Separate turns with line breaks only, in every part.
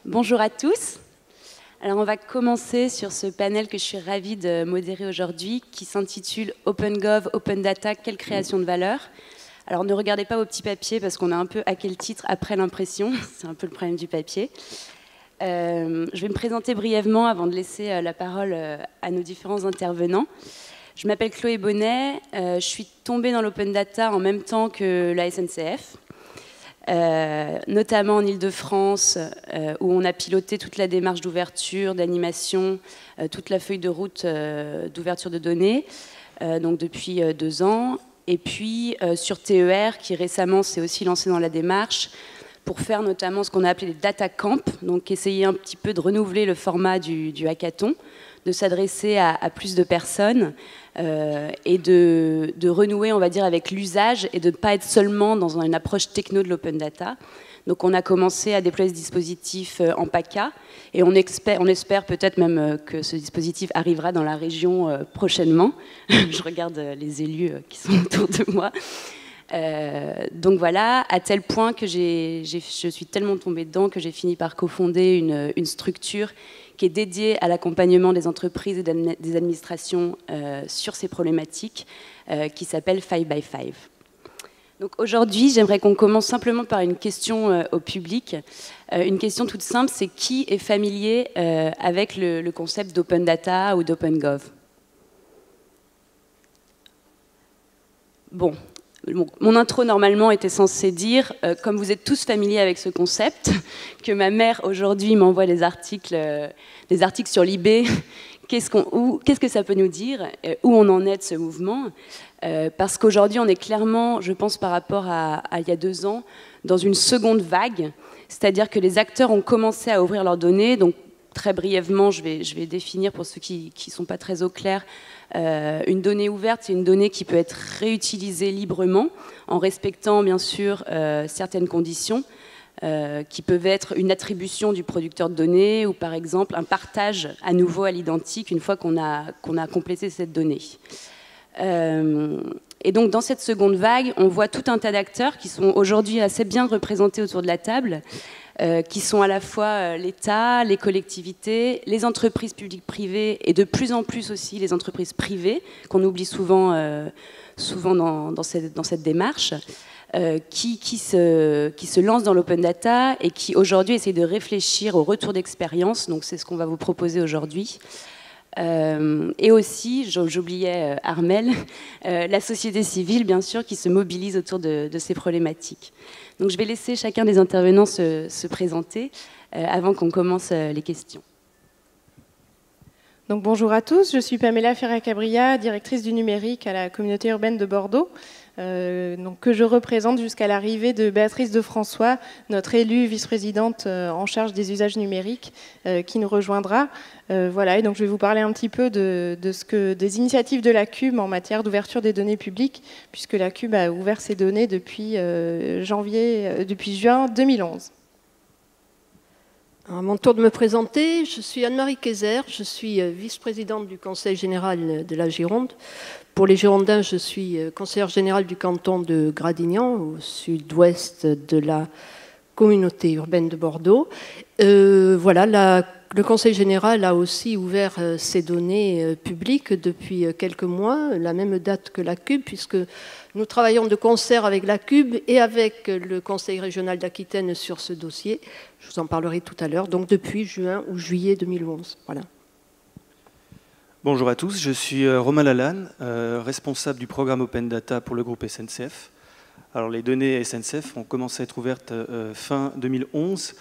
Bonjour à tous. Alors on va commencer sur ce panel que je suis ravie de modérer aujourd'hui qui s'intitule OpenGov, Open Data, quelle création de valeur. Alors ne regardez pas vos petits papiers parce qu'on a un peu hacké le titre après l'impression, c'est un peu le problème du papier. Je vais me présenter brièvement avant de laisser la parole à nos différents intervenants. Je m'appelle Chloé Bonnet, je suis tombée dans l'open data en même temps que la SNCF. Notamment en Île-de-France, où on a piloté toute la démarche d'ouverture, d'animation, toute la feuille de route d'ouverture de données, donc depuis 2 ans. Et puis sur TER, qui récemment s'est aussi lancé dans la démarche, pour faire notamment ce qu'on a appelé des data camps, donc essayer un petit peu de renouveler le format du hackathon, de s'adresser à plus de personnes et de renouer, on va dire, avec l'usage et de ne pas être seulement dans une approche techno de l'open data. Donc on a commencé à déployer ce dispositif en PACA et on espère peut-être même que ce dispositif arrivera dans la région prochainement. Je regarde les élus qui sont autour de moi. Donc voilà, à tel point que je suis tellement tombée dedans que j'ai fini par cofonder une structure qui est dédiée à l'accompagnement des entreprises et des administrations sur ces problématiques, qui s'appelle 5x5. Donc aujourd'hui, j'aimerais qu'on commence simplement par une question au public. Une question toute simple, c'est qui est familier avec le concept d'open data ou d'OpenGov? Bon. Mon intro, normalement, était censée dire, comme vous êtes tous familiers avec ce concept, que ma mère, aujourd'hui, m'envoie des articles sur l'eBay. Qu'est-ce que ça peut nous dire? Où on en est de ce mouvement? Parce qu'aujourd'hui, on est clairement, je pense, par rapport à il y a 2 ans, dans une seconde vague. C'est-à-dire que les acteurs ont commencé à ouvrir leurs données. Donc, très brièvement, je vais définir, pour ceux qui ne sont pas très au clair, une donnée ouverte, c'est une donnée qui peut être réutilisée librement, en respectant bien sûr certaines conditions, qui peuvent être une attribution du producteur de données ou par exemple un partage à nouveau à l'identique une fois qu'on a complété cette donnée. Et donc dans cette seconde vague, on voit tout un tas d'acteurs qui sont aujourd'hui assez bien représentés autour de la table, qui sont à la fois l'État, les collectivités, les entreprises publiques-privées et de plus en plus aussi les entreprises privées, qu'on oublie souvent dans cette démarche, qui se lancent dans l'open data et qui aujourd'hui essayent de réfléchir au retour d'expérience. Donc c'est ce qu'on va vous proposer aujourd'hui. Et aussi, j'oubliais Armel, la société civile, bien sûr, qui se mobilise autour de ces problématiques. Donc je vais laisser chacun des intervenants se présenter avant qu'on commence les questions.
Donc bonjour à tous, je suis Pamela Ferracabria, directrice du numérique à la communauté urbaine de Bordeaux, que je représente jusqu'à l'arrivée de Béatrice de François, notre élue vice-présidente en charge des usages numériques, qui nous rejoindra. Voilà, et donc je vais vous parler un petit peu des initiatives de la CUB en matière d'ouverture des données publiques, puisque la CUB a ouvert ses données depuis juin 2011.
À mon tour de me présenter, je suis Anne-Marie Kayser, je suis vice-présidente du Conseil général de la Gironde. Pour les Girondins, je suis conseillère générale du canton de Gradignan, au sud-ouest de la communauté urbaine de Bordeaux. Voilà, le Conseil général a aussi ouvert ses données publiques depuis quelques mois, la même date que la CUB, puisque nous travaillons de concert avec la CUB et avec le Conseil régional d'Aquitaine sur ce dossier. Je vous en parlerai tout à l'heure, donc depuis juin ou juillet 2011. Voilà.
Bonjour à tous, je suis Romain Lalanne, responsable du programme Open Data pour le groupe SNCF. Alors les données SNCF ont commencé à être ouvertes fin 2011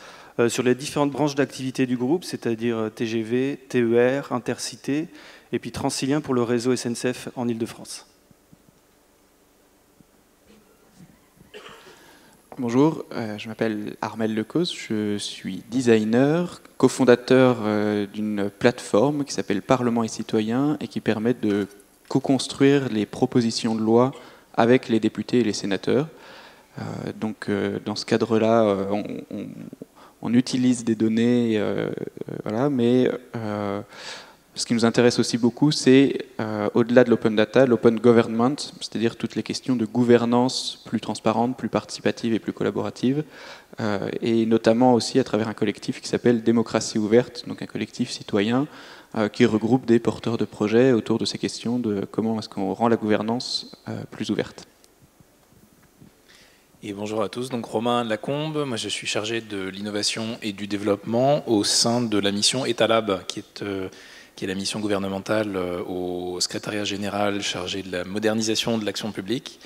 sur les différentes branches d'activité du groupe, c'est-à-dire TGV, TER, Intercité et puis Transilien pour le réseau SNCF en Île-de-France.
Bonjour, je m'appelle Armel Lecause, je suis designer, cofondateur d'une plateforme qui s'appelle Parlement et Citoyens et qui permet de co-construire les propositions de loi avec les députés et les sénateurs. Donc dans ce cadre-là, on utilise des données, voilà, mais Ce qui nous intéresse aussi beaucoup, c'est au-delà de l'open data, l'open government, c'est-à-dire toutes les questions de gouvernance plus transparente, plus participative et plus collaborative, et notamment aussi à travers un collectif qui s'appelle Démocratie ouverte, donc un collectif citoyen qui regroupe des porteurs de projets autour de ces questions de comment est-ce qu'on rend la gouvernance plus ouverte.
Et bonjour à tous, donc Romain Lacombe, moi je suis chargé de l'innovation et du développement au sein de la mission Etalab, qui est la mission gouvernementale au secrétariat général chargé de la modernisation de l'action publique,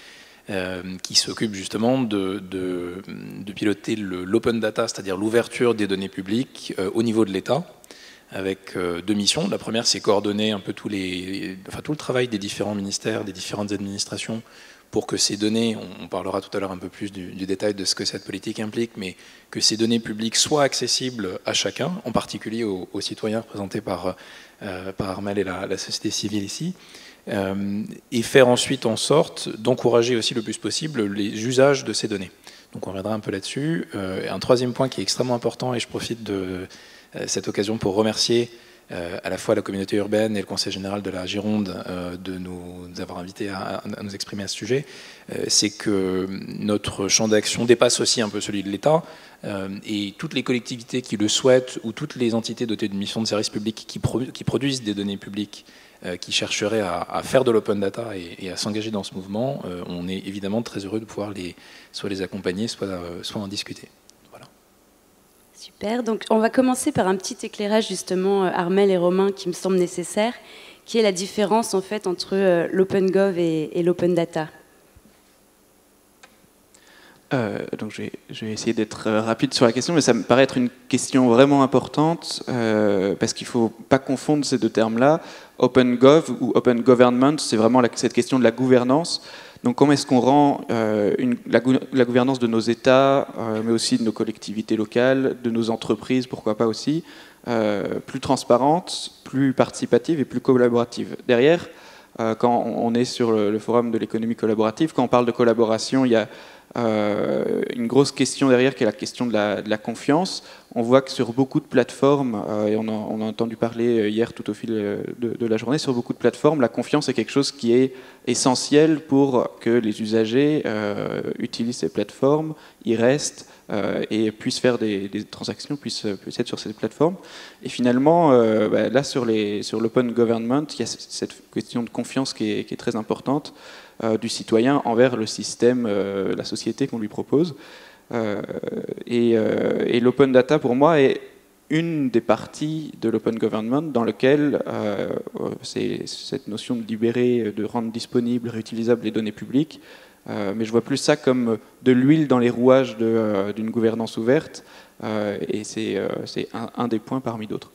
qui s'occupe justement de piloter l'open data, c'est-à-dire l'ouverture des données publiques au niveau de l'État, avec deux missions. La première, c'est coordonner un peu tout le travail des différents ministères, des différentes administrations, pour que ces données, on parlera tout à l'heure un peu plus du détail de ce que cette politique implique, mais que ces données publiques soient accessibles à chacun, en particulier aux citoyens représentés par Armel et la société civile ici, et faire ensuite en sorte d'encourager aussi le plus possible les usages de ces données. Donc on reviendra un peu là-dessus. Un troisième point qui est extrêmement important, et je profite de cette occasion pour remercier à la fois la communauté urbaine et le Conseil général de la Gironde de nous avoir invités à nous exprimer à ce sujet, c'est que notre champ d'action dépasse aussi un peu celui de l'État, et toutes les collectivités qui le souhaitent ou toutes les entités dotées d'une mission de service public qui produisent des données publiques qui chercheraient à faire de l'open data et à s'engager dans ce mouvement, on est évidemment très heureux de pouvoir soit les accompagner, soit en discuter.
Super, donc on va commencer par un petit éclairage justement, Armel et Romain, qui me semble nécessaire, qui est la différence en fait entre l'open gov et l'open data.
Donc je vais essayer d'être rapide sur la question, mais ça me paraît être une question vraiment importante, parce qu'il ne faut pas confondre ces deux termes-là. Open gov ou open government, c'est vraiment cette question de la gouvernance. Donc comment est-ce qu'on rend la gouvernance de nos États, mais aussi de nos collectivités locales, de nos entreprises, pourquoi pas aussi, plus transparente, plus participative et plus collaborative. Derrière, quand on est sur le forum de l'économie collaborative, quand on parle de collaboration, il y a une grosse question derrière qui est la question de la confiance. On voit que sur beaucoup de plateformes, et on a entendu parler hier tout au fil de la journée, sur beaucoup de plateformes, la confiance est quelque chose qui est essentiel pour que les usagers utilisent ces plateformes, y restent et puissent faire des transactions, puissent être sur ces plateformes. Et finalement, là sur l'open government, il y a cette question de confiance qui est très importante du citoyen envers le système, la société qu'on lui propose. Et l'open data, pour moi, est une des parties de l'open government dans lequel c'est cette notion de libérer, de rendre disponibles, réutilisables les données publiques. Mais je vois plus ça comme de l'huile dans les rouages d'une gouvernance ouverte. Et c'est un des points parmi d'autres.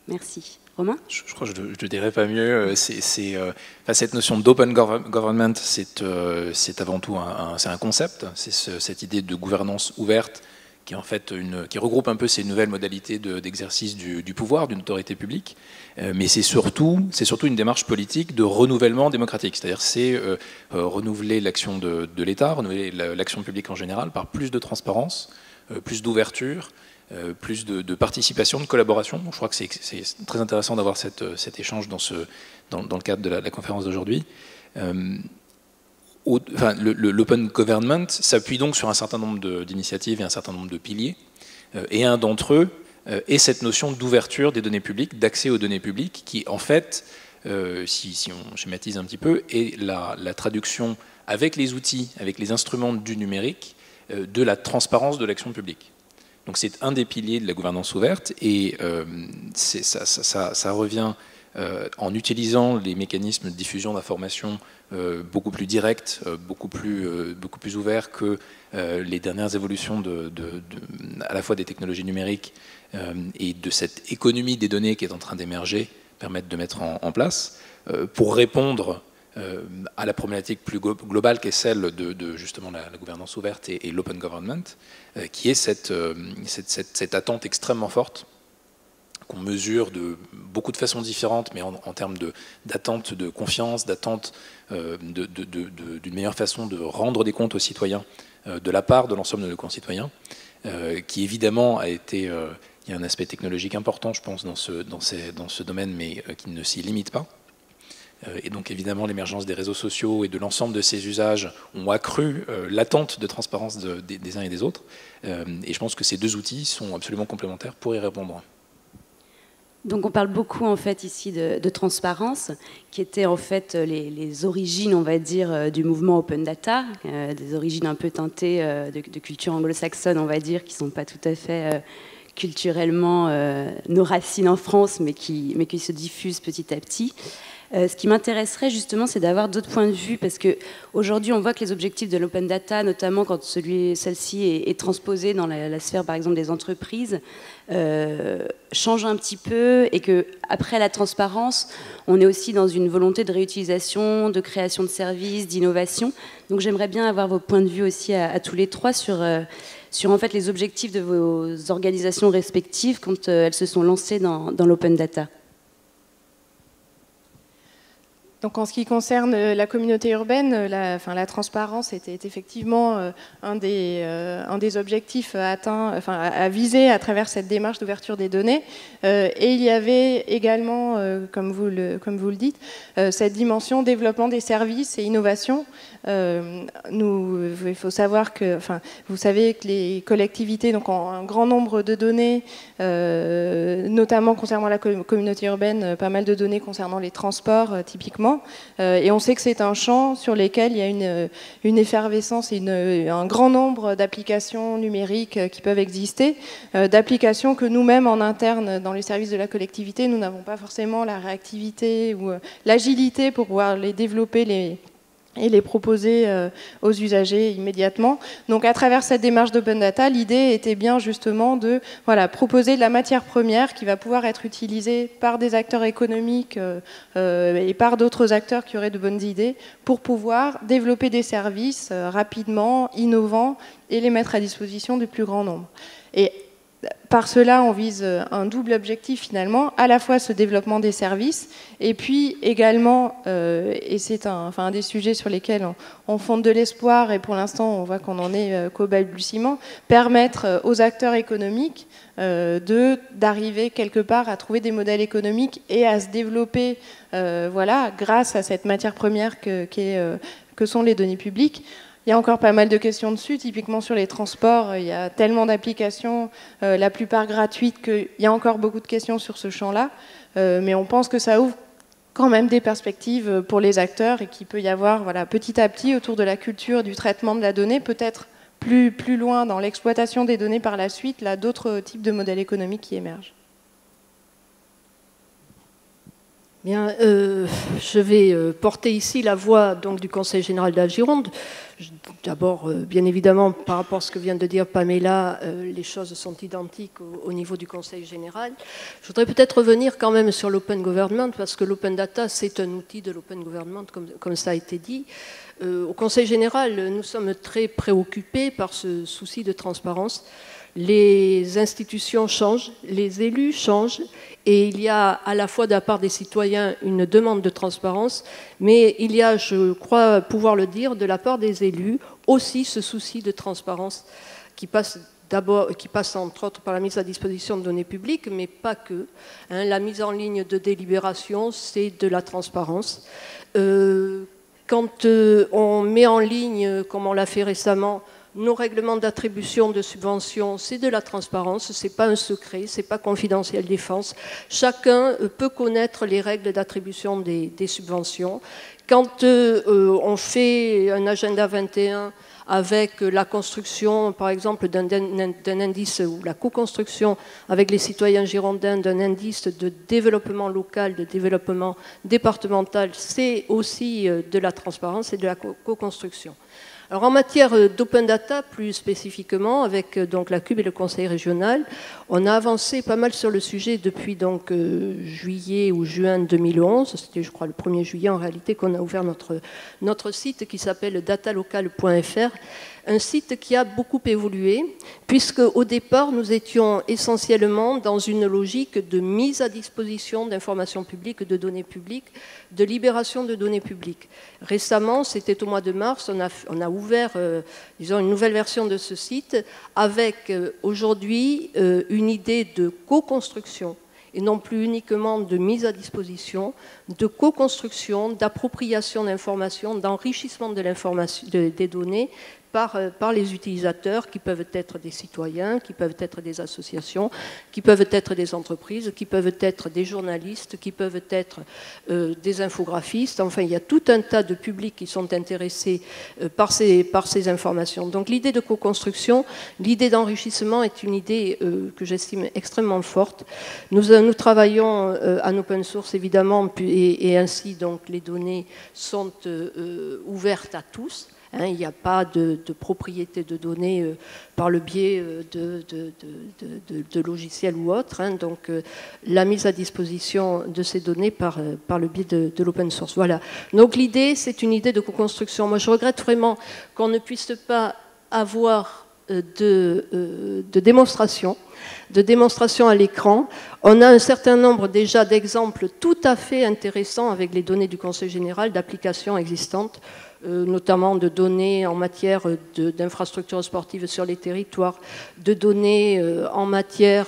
Merci. Romain ?
Je crois que je ne dirais pas mieux. Cette notion d'open government, c'est avant tout un concept. C'est cette idée de gouvernance ouverte qui, en fait, qui regroupe un peu ces nouvelles modalités d'exercice du pouvoir, d'une autorité publique. Mais c'est surtout une démarche politique de renouvellement démocratique. C'est-à-dire c'est renouveler l'action de l'État, renouveler l'action publique en général par plus de transparence, plus d'ouverture, plus de participation, de collaboration. Donc, je crois que c'est très intéressant d'avoir cet échange dans le cadre de la conférence d'aujourd'hui. L'open government s'appuie donc sur un certain nombre d'initiatives et un certain nombre de piliers. Et un d'entre eux est cette notion d'ouverture des données publiques, d'accès aux données publiques, qui en fait, si on schématise un petit peu, est la traduction avec les outils, avec les instruments du numérique, de la transparence de l'action publique. Donc c'est un des piliers de la gouvernance ouverte, et ça revient en utilisant les mécanismes de diffusion d'informations beaucoup plus directs, beaucoup plus ouverts que les dernières évolutions à la fois des technologies numériques et de cette économie des données qui est en train d'émerger, permettent de mettre en place pour répondre à la problématique plus globale qui est celle de justement la gouvernance ouverte et l'open government, qui est cette attente extrêmement forte qu'on mesure de beaucoup de façons différentes, mais en termes d'attente de confiance, d'attente d'une meilleure façon de rendre des comptes aux citoyens de la part de l'ensemble de nos concitoyens, qui évidemment Il y a un aspect technologique important, je pense, dans ce domaine, mais qui ne s'y limite pas. Et donc évidemment, l'émergence des réseaux sociaux et de l'ensemble de ces usages ont accru l'attente de transparence des uns et des autres. Et je pense que ces deux outils sont absolument complémentaires pour y répondre.
Donc on parle beaucoup en fait ici de transparence, qui étaient en fait les origines, on va dire, du mouvement Open Data, des origines un peu teintées de culture anglo-saxonne, on va dire, qui ne sont pas tout à fait culturellement nos racines en France, mais qui se diffusent petit à petit. Ce qui m'intéresserait justement, c'est d'avoir d'autres points de vue, parce qu'aujourd'hui, on voit que les objectifs de l'open data, notamment quand celle-ci est transposée dans la sphère, par exemple, des entreprises, changent un petit peu, et qu'après la transparence, on est aussi dans une volonté de réutilisation, de création de services, d'innovation. Donc j'aimerais bien avoir vos points de vue aussi à tous les trois sur en fait, les objectifs de vos organisations respectives quand elles se sont lancées dans l'open data.
Donc en ce qui concerne la communauté urbaine, la transparence était effectivement un des objectifs à viser à travers cette démarche d'ouverture des données. Et il y avait également, comme vous le dites, cette dimension développement des services et innovation. Il faut savoir que, vous savez que les collectivités donc, ont un grand nombre de données, notamment concernant la communauté urbaine, pas mal de données concernant les transports, typiquement. Et on sait que c'est un champ sur lequel il y a une effervescence et un grand nombre d'applications numériques qui peuvent exister, d'applications que nous-mêmes en interne dans les services de la collectivité, nous n'avons pas forcément la réactivité ou l'agilité pour pouvoir les développer et les proposer aux usagers immédiatement. Donc à travers cette démarche d'open data, l'idée était bien justement de proposer de la matière première qui va pouvoir être utilisée par des acteurs économiques et par d'autres acteurs qui auraient de bonnes idées pour pouvoir développer des services rapidement, innovants et les mettre à disposition du plus grand nombre. Et par cela, on vise un double objectif finalement, à la fois ce développement des services, et puis également, et c'est un des sujets sur lesquels on fonde de l'espoir, et pour l'instant on voit qu'on n'en est qu'au balbutiement, permettre aux acteurs économiques d'arriver quelque part à trouver des modèles économiques et à se développer grâce à cette matière première que sont les données publiques. Il y a encore pas mal de questions dessus, typiquement sur les transports, il y a tellement d'applications, la plupart gratuites, qu'il y a encore beaucoup de questions sur ce champ-là, mais on pense que ça ouvre quand même des perspectives pour les acteurs et qu'il peut y avoir petit à petit autour de la culture du traitement de la donnée, peut-être plus loin dans l'exploitation des données par la suite, là d'autres types de modèles économiques qui émergent.
Bien, je vais porter ici la voix donc, du Conseil général de la Gironde. D'abord, bien évidemment, par rapport à ce que vient de dire Pamela, les choses sont identiques au niveau du Conseil général. Je voudrais peut-être revenir quand même sur l'open government, parce que l'open data, c'est un outil de l'open government, comme ça a été dit. Au Conseil général, nous sommes très préoccupés par ce souci de transparence. Les institutions changent, les élus changent, et il y a à la fois de la part des citoyens une demande de transparence, mais il y a, je crois pouvoir le dire, de la part des élus aussi ce souci de transparence qui passe entre autres par la mise à disposition de données publiques, mais pas que. La mise en ligne de délibération, c'est de la transparence. Quand on met en ligne, comme on l'a fait récemment, nos règlements d'attribution de subventions, c'est de la transparence, ce n'est pas un secret, ce n'est pas confidentiel défense. Chacun peut connaître les règles d'attribution des subventions. Quand on fait un agenda 21 avec la construction, par exemple, d'un indice, ou la co-construction avec les citoyens girondins d'un indice de développement local, de développement départemental, c'est aussi de la transparence et de la co-construction. Alors en matière d'open data, plus spécifiquement, avec donc la CUB et le Conseil régional, on a avancé pas mal sur le sujet depuis donc juillet ou juin 2011. C'était, je crois, le 1er juillet en réalité qu'on a ouvert notre site qui s'appelle datalocal.fr. un site qui a beaucoup évolué, puisque au départ, nous étions essentiellement dans une logique de mise à disposition d'informations publiques, de données publiques, de libération de données publiques. Récemment, c'était au mois de mars, on a ouvert disons, une nouvelle version de ce site avec aujourd'hui une idée de co-construction et non plus uniquement de mise à disposition, de co-construction, d'appropriation d'informations, d'enrichissement de l'information, des données par les utilisateurs qui peuvent être des citoyens, qui peuvent être des associations, qui peuvent être des entreprises, qui peuvent être des journalistes, qui peuvent être des infographistes. Enfin, il y a tout un tas de publics qui sont intéressés par ces informations. Donc l'idée de co-construction, l'idée d'enrichissement est une idée que j'estime extrêmement forte. Nous travaillons en open source évidemment et ainsi donc les données sont ouvertes à tous. Il n'y a pas de propriété de données par le biais de logiciels ou autres. Donc la mise à disposition de ces données par le biais de l'open source. Voilà. Donc l'idée, c'est une idée de co-construction. Moi, je regrette vraiment qu'on ne puisse pas avoir de démonstration à l'écran. On a un certain nombre déjà d'exemples tout à fait intéressants avec les données du Conseil général d'applications existantes, notamment de données en matière d'infrastructures sportives sur les territoires, de données en matière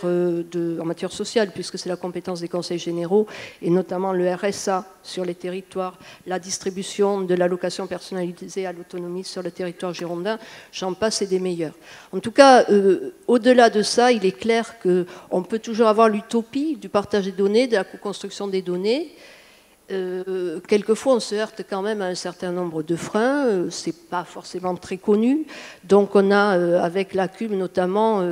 sociale, puisque c'est la compétence des conseils généraux, et notamment le RSA sur les territoires, la distribution de l'allocation personnalisée à l'autonomie sur le territoire girondin, j'en passe et des meilleurs. En tout cas, au-delà de ça, il est clair qu'on peut toujours avoir l'utopie du partage des données, de la co-construction des données. Quelquefois, on se heurte quand même à un certain nombre de freins, c'est pas forcément très connu. Donc, on a, avec la CUB notamment,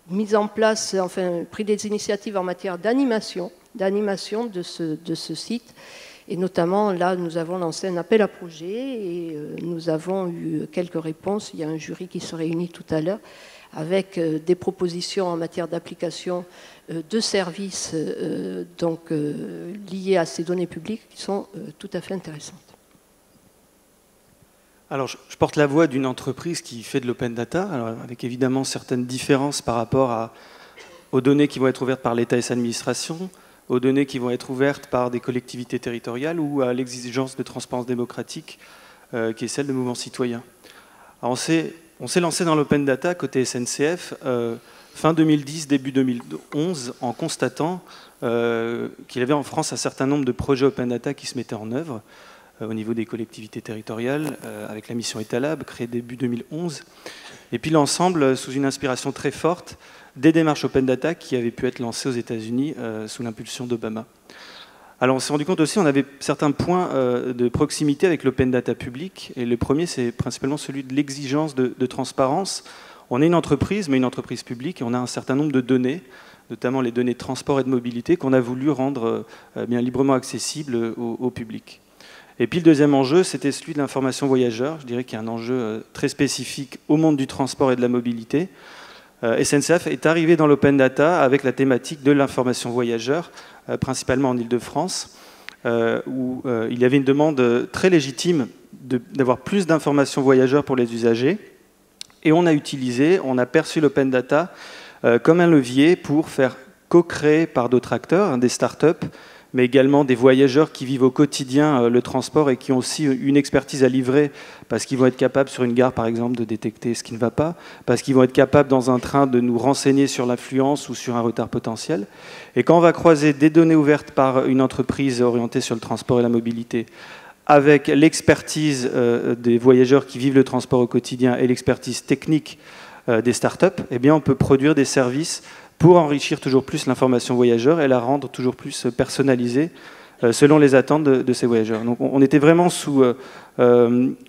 mis en place, enfin, pris des initiatives en matière d'animation de ce site. Et notamment, là, nous avons lancé un appel à projet et nous avons eu quelques réponses. Il y a un jury qui se réunit tout à l'heure avec des propositions en matière d'application de services liés à ces données publiques qui sont tout à fait intéressantes.
Alors, je porte la voix d'une entreprise qui fait de l'open data, alors avec évidemment certaines différences par rapport aux données qui vont être ouvertes par l'État et sa administration, aux données qui vont être ouvertes par des collectivités territoriales ou à l'exigence de transparence démocratique qui est celle de mouvements citoyens. Alors, on s'est lancé dans l'open data côté SNCF fin 2010, début 2011, en constatant qu'il y avait en France un certain nombre de projets open data qui se mettaient en œuvre au niveau des collectivités territoriales, avec la mission Etalab, créée début 2011. Et puis l'ensemble, sous une inspiration très forte, des démarches open data qui avaient pu être lancées aux États-Unis sous l'impulsion d'Obama. Alors on s'est rendu compte aussi, on avait certains points de proximité avec l'open data public, et le premier, c'est principalement celui de l'exigence de transparence. On est une entreprise, mais une entreprise publique, et on a un certain nombre de données, notamment les données de transport et de mobilité, qu'on a voulu rendre bien librement accessibles au public. Et puis le deuxième enjeu, c'était celui de l'information voyageur. Je dirais qu'il y a un enjeu très spécifique au monde du transport et de la mobilité. SNCF est arrivé dans l'open data avec la thématique de l'information voyageur, principalement en Île-de-France, où il y avait une demande très légitime d'avoir plus d'informations voyageurs pour les usagers. Et on a perçu l'open data comme un levier pour faire co-créer par d'autres acteurs, des startups, mais également des voyageurs qui vivent au quotidien le transport et qui ont aussi une expertise à livrer, parce qu'ils vont être capables sur une gare, par exemple, de détecter ce qui ne va pas, parce qu'ils vont être capables dans un train de nous renseigner sur l'affluence ou sur un retard potentiel. Et quand on va croiser des données ouvertes par une entreprise orientée sur le transport et la mobilité, avec l'expertise des voyageurs qui vivent le transport au quotidien et l'expertise technique des startups, eh bien on peut produire des services pour enrichir toujours plus l'information voyageur et la rendre toujours plus personnalisée selon les attentes de ces voyageurs. Donc on était vraiment sous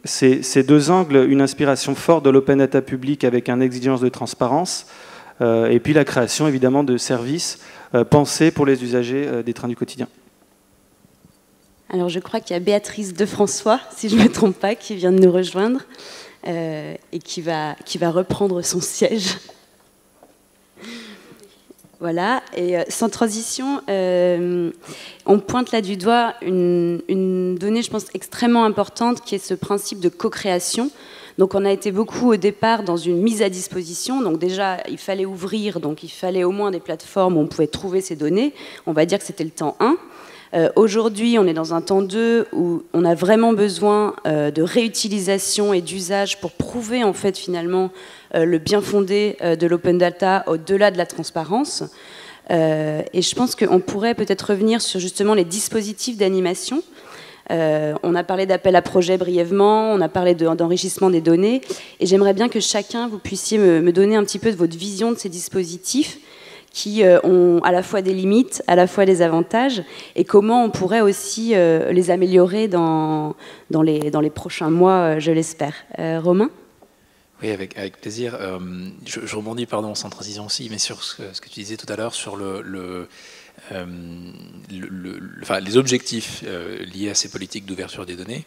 ces deux angles, une inspiration forte de l'open data public avec une exigence de transparence, et puis la création évidemment de services pensés pour les usagers des trains du quotidien.
Alors je crois qu'il y a Béatrice Defrançois, si je ne me trompe pas, qui vient de nous rejoindre et qui va reprendre son siège. Voilà, et sans transition, on pointe là du doigt une donnée, je pense, extrêmement importante, qui est ce principe de co-création. Donc on a été beaucoup au départ dans une mise à disposition. Donc déjà, il fallait ouvrir, donc il fallait au moins des plateformes où on pouvait trouver ces données. On va dire que c'était le temps 1. Aujourd'hui, on est dans un temps 2 où on a vraiment besoin de réutilisation et d'usage pour prouver en fait finalement le bien fondé de l'open data au-delà de la transparence. Et je pense qu'on pourrait peut-être revenir sur justement les dispositifs d'animation. On a parlé d'appel à projet brièvement, on a parlé d'enrichissement des données, et j'aimerais bien que chacun, vous puissiez me donner un petit peu de votre vision de ces dispositifs qui ont à la fois des limites, à la fois des avantages, et comment on pourrait aussi les améliorer dans les prochains mois, je l'espère. Romain ?
Oui, avec plaisir. Je rebondis, sans transition aussi, mais sur ce que tu disais tout à l'heure, sur les objectifs liés à ces politiques d'ouverture des données.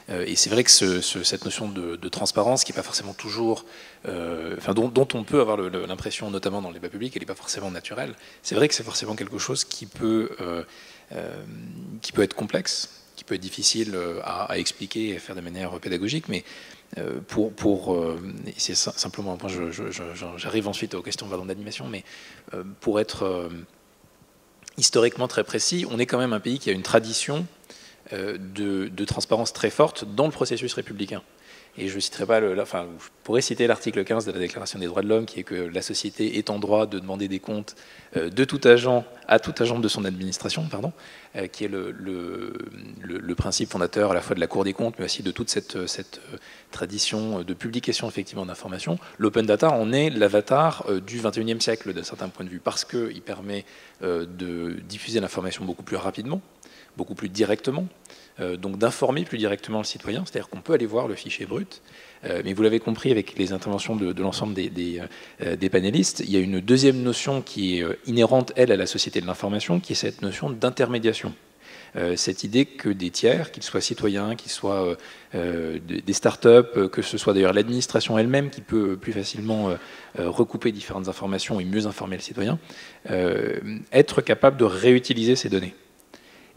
Et c'est vrai que cette notion de transparence, qui n'est pas forcément toujours, dont on peut avoir l'impression, notamment dans le débat public, elle n'est pas forcément naturelle. C'est vrai que c'est forcément quelque chose qui peut être complexe, qui peut être difficile à expliquer et à faire de manière pédagogique, mais c'est simplement un point, j'arrive ensuite aux questions d'animation, mais pour être historiquement très précis, on est quand même un pays qui a une tradition de transparence très forte dans le processus républicain. Et je citerai pas je pourrais citer l'article 15 de la Déclaration des droits de l'homme, qui est que la société est en droit de demander des comptes de tout agent à tout agent de son administration, qui est le principe fondateur à la fois de la Cour des comptes, mais aussi de toute cette tradition de publication effectivement d'informations. L'open data en est l'avatar du 21e siècle d'un certain point de vue, parce qu'il permet de diffuser l'information beaucoup plus rapidement, beaucoup plus directement, donc d'informer plus directement le citoyen, c'est-à-dire qu'on peut aller voir le fichier brut, mais vous l'avez compris avec les interventions de l'ensemble des panélistes, il y a une deuxième notion qui est inhérente, elle, à la société de l'information, qui est cette notion d'intermédiation. Cette idée que des tiers, qu'ils soient citoyens, qu'ils soient des start-up, que ce soit d'ailleurs l'administration elle-même qui peut plus facilement recouper différentes informations et mieux informer le citoyen, être capable de réutiliser ces données.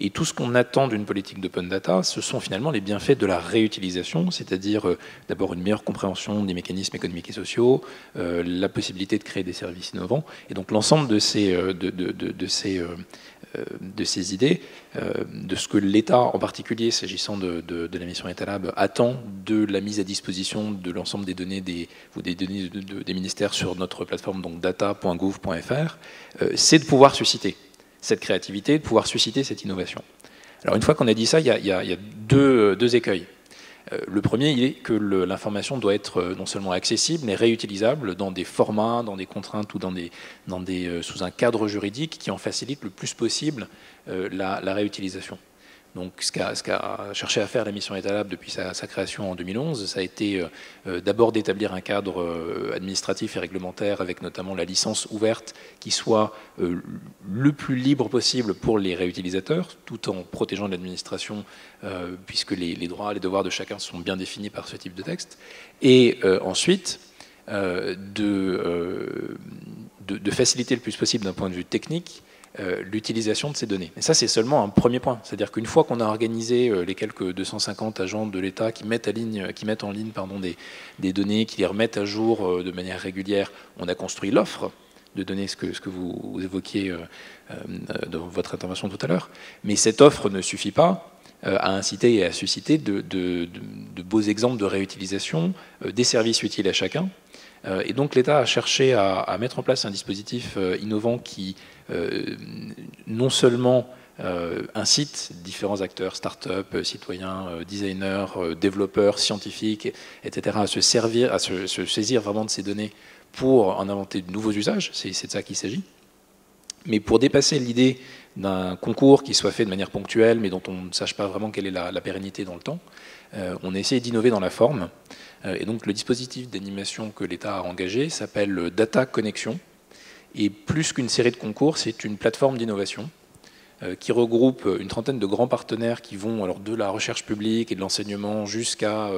Et tout ce qu'on attend d'une politique d'open data, ce sont finalement les bienfaits de la réutilisation, c'est-à-dire d'abord une meilleure compréhension des mécanismes économiques et sociaux, la possibilité de créer des services innovants, et donc l'ensemble de ces idées, de ce que l'État en particulier, s'agissant de la mission Etalab, attend de la mise à disposition de l'ensemble des données des ministères sur notre plateforme, donc data.gouv.fr, c'est de pouvoir susciter cette créativité, de pouvoir susciter cette innovation. Alors une fois qu'on a dit ça, il y a deux écueils. Le premier, il est que l'information doit être non seulement accessible, mais réutilisable dans des formats, dans des contraintes ou sous un cadre juridique qui en facilite le plus possible la réutilisation. Donc ce qu'a cherché à faire la mission Etalab depuis sa création en 2011, ça a été d'abord d'établir un cadre administratif et réglementaire avec notamment la licence ouverte qui soit le plus libre possible pour les réutilisateurs, tout en protégeant l'administration puisque les droits et les devoirs de chacun sont bien définis par ce type de texte. Et ensuite, de faciliter le plus possible d'un point de vue technique l'utilisation de ces données. Et ça, c'est seulement un premier point. C'est-à-dire qu'une fois qu'on a organisé les quelques 250 agents de l'État qui mettent en ligne des données, qui les remettent à jour de manière régulière, on a construit l'offre de données, ce que vous évoquiez dans votre intervention tout à l'heure. Mais cette offre ne suffit pas à inciter et à susciter de beaux exemples de réutilisation des services utiles à chacun. Et donc l'État a cherché à mettre en place un dispositif innovant qui non seulement incite différents acteurs, start-up, citoyens, designers, développeurs, scientifiques, etc., à se saisir vraiment de ces données pour en inventer de nouveaux usages, c'est de ça qu'il s'agit. Mais pour dépasser l'idée d'un concours qui soit fait de manière ponctuelle, mais dont on ne sache pas vraiment quelle est la pérennité dans le temps, on a essayé d'innover dans la forme. Et donc le dispositif d'animation que l'État a engagé s'appelle Data Connexion. Et plus qu'une série de concours, c'est une plateforme d'innovation qui regroupe une trentaine de grands partenaires qui vont alors de la recherche publique et de l'enseignement jusqu'à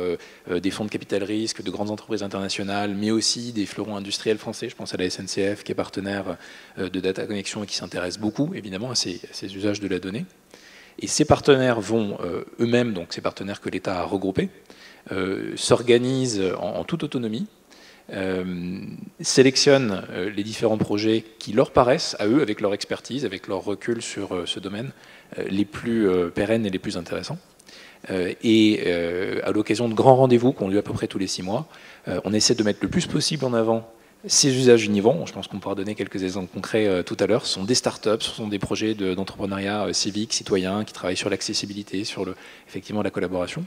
des fonds de capital risque, de grandes entreprises internationales, mais aussi des fleurons industriels français. Je pense à la SNCF qui est partenaire de Data Connexion et qui s'intéresse beaucoup évidemment à ces usages de la donnée. Et ces partenaires vont eux-mêmes, donc ces partenaires que l'État a regroupés, s'organisent en toute autonomie, sélectionnent les différents projets qui leur paraissent, à eux, avec leur expertise, avec leur recul sur ce domaine, les plus pérennes et les plus intéressants. Et à l'occasion de grands rendez-vous qui ont lieu à peu près tous les 6 mois, on essaie de mettre le plus possible en avant ces usages innovants. Je pense qu'on pourra donner quelques exemples concrets tout à l'heure. Ce sont des startups, ce sont des projets d'entrepreneuriat civique, citoyen, qui travaillent sur l'accessibilité, sur effectivement la collaboration.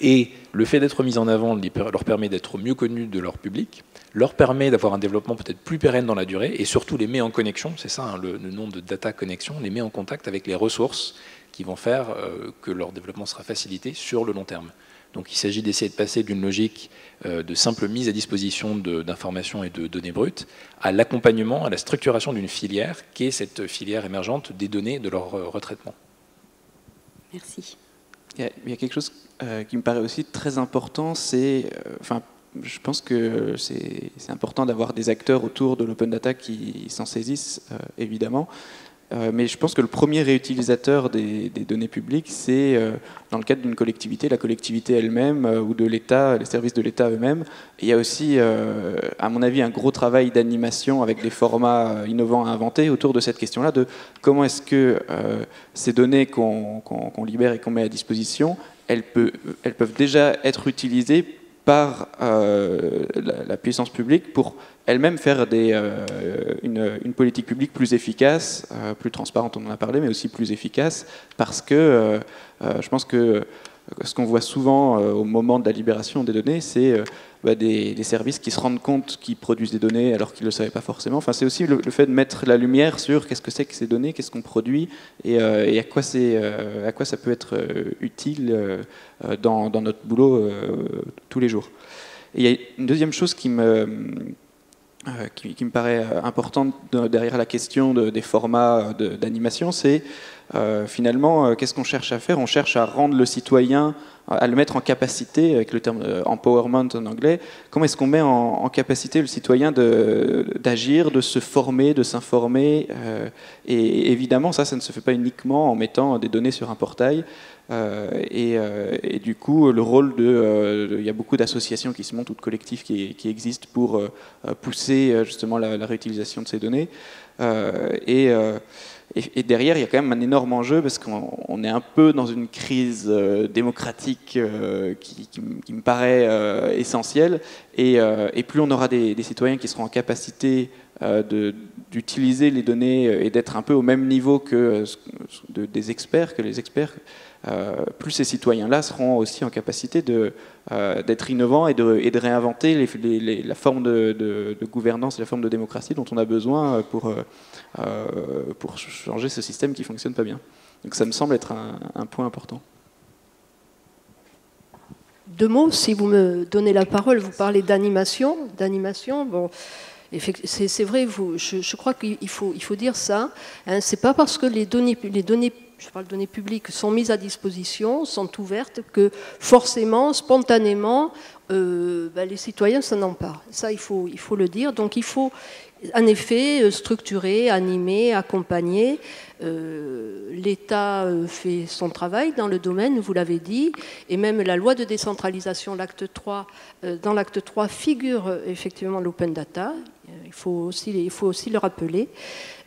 Et le fait d'être mis en avant leur permet d'être mieux connus de leur public, leur permet d'avoir un développement peut-être plus pérenne dans la durée, et surtout les met en connexion, c'est ça hein, le nom de data connexion, les met en contact avec les ressources qui vont faire que leur développement sera facilité sur le long terme. Donc il s'agit d'essayer de passer d'une logique de simple mise à disposition d'informations et de données brutes à l'accompagnement, à la structuration d'une filière qui est cette filière émergente des données de leur retraitement.
Merci.
Il y a quelque chose qui me paraît aussi très important, c'est, je pense que c'est important d'avoir des acteurs autour de l'open data qui s'en saisissent, évidemment. Mais je pense que le premier réutilisateur des données publiques, c'est dans le cadre d'une collectivité, la collectivité elle-même ou de l'État, les services de l'État eux-mêmes. Il y a aussi, à mon avis, un gros travail d'animation avec des formats innovants à inventer autour de cette question-là, de comment est-ce que ces données qu'on libère et qu'on met à disposition, elles peuvent déjà être utilisées par la puissance publique pour elle-même faire une politique publique plus efficace, plus transparente, on en a parlé, mais aussi plus efficace, parce que je pense que ce qu'on voit souvent au moment de la libération des données, c'est des services qui se rendent compte qu'ils produisent des données alors qu'ils ne le savaient pas forcément. Enfin, c'est aussi le fait de mettre la lumière sur qu'est-ce que c'est que ces données, qu'est-ce qu'on produit et à quoi ça peut être utile dans notre boulot tous les jours. Et il y a une deuxième chose qui me paraît importante derrière la question des formats d'animation, c'est finalement, qu'est-ce qu'on cherche à faire? On cherche à rendre le citoyen, à le mettre en capacité, avec le terme empowerment en anglais, comment est-ce qu'on met en capacité le citoyen d'agir, de se former, de s'informer et évidemment, ça ne se fait pas uniquement en mettant des données sur un portail. Et du coup, le rôle il y a beaucoup d'associations qui se montent ou de collectifs qui existent pour pousser justement la réutilisation de ces données. Et derrière, il y a quand même un énorme enjeu parce qu'on est un peu dans une crise démocratique qui me paraît essentielle. Et plus on aura des citoyens qui seront en capacité d'utiliser les données et d'être un peu au même niveau que des experts, que les experts, plus ces citoyens-là seront aussi en capacité d'être innovants et de réinventer la forme de gouvernance et la forme de démocratie dont on a besoin pour changer ce système qui ne fonctionne pas bien. Donc ça me semble être un point important.
2 mots, si vous me donnez la parole, vous parlez d'animation. Bon, c'est vrai, je crois qu'il faut dire ça. Hein, c'est pas parce que les données, je parle de données publiques, sont mises à disposition, sont ouvertes, que forcément, spontanément, les citoyens s'en emparent. Ça, il faut le dire. Donc il faut en effet structurer, animer, accompagner. L'État fait son travail dans le domaine, vous l'avez dit, et même la loi de décentralisation, l'acte 3, dans l'acte 3 figure effectivement l'open data, il faut aussi le rappeler.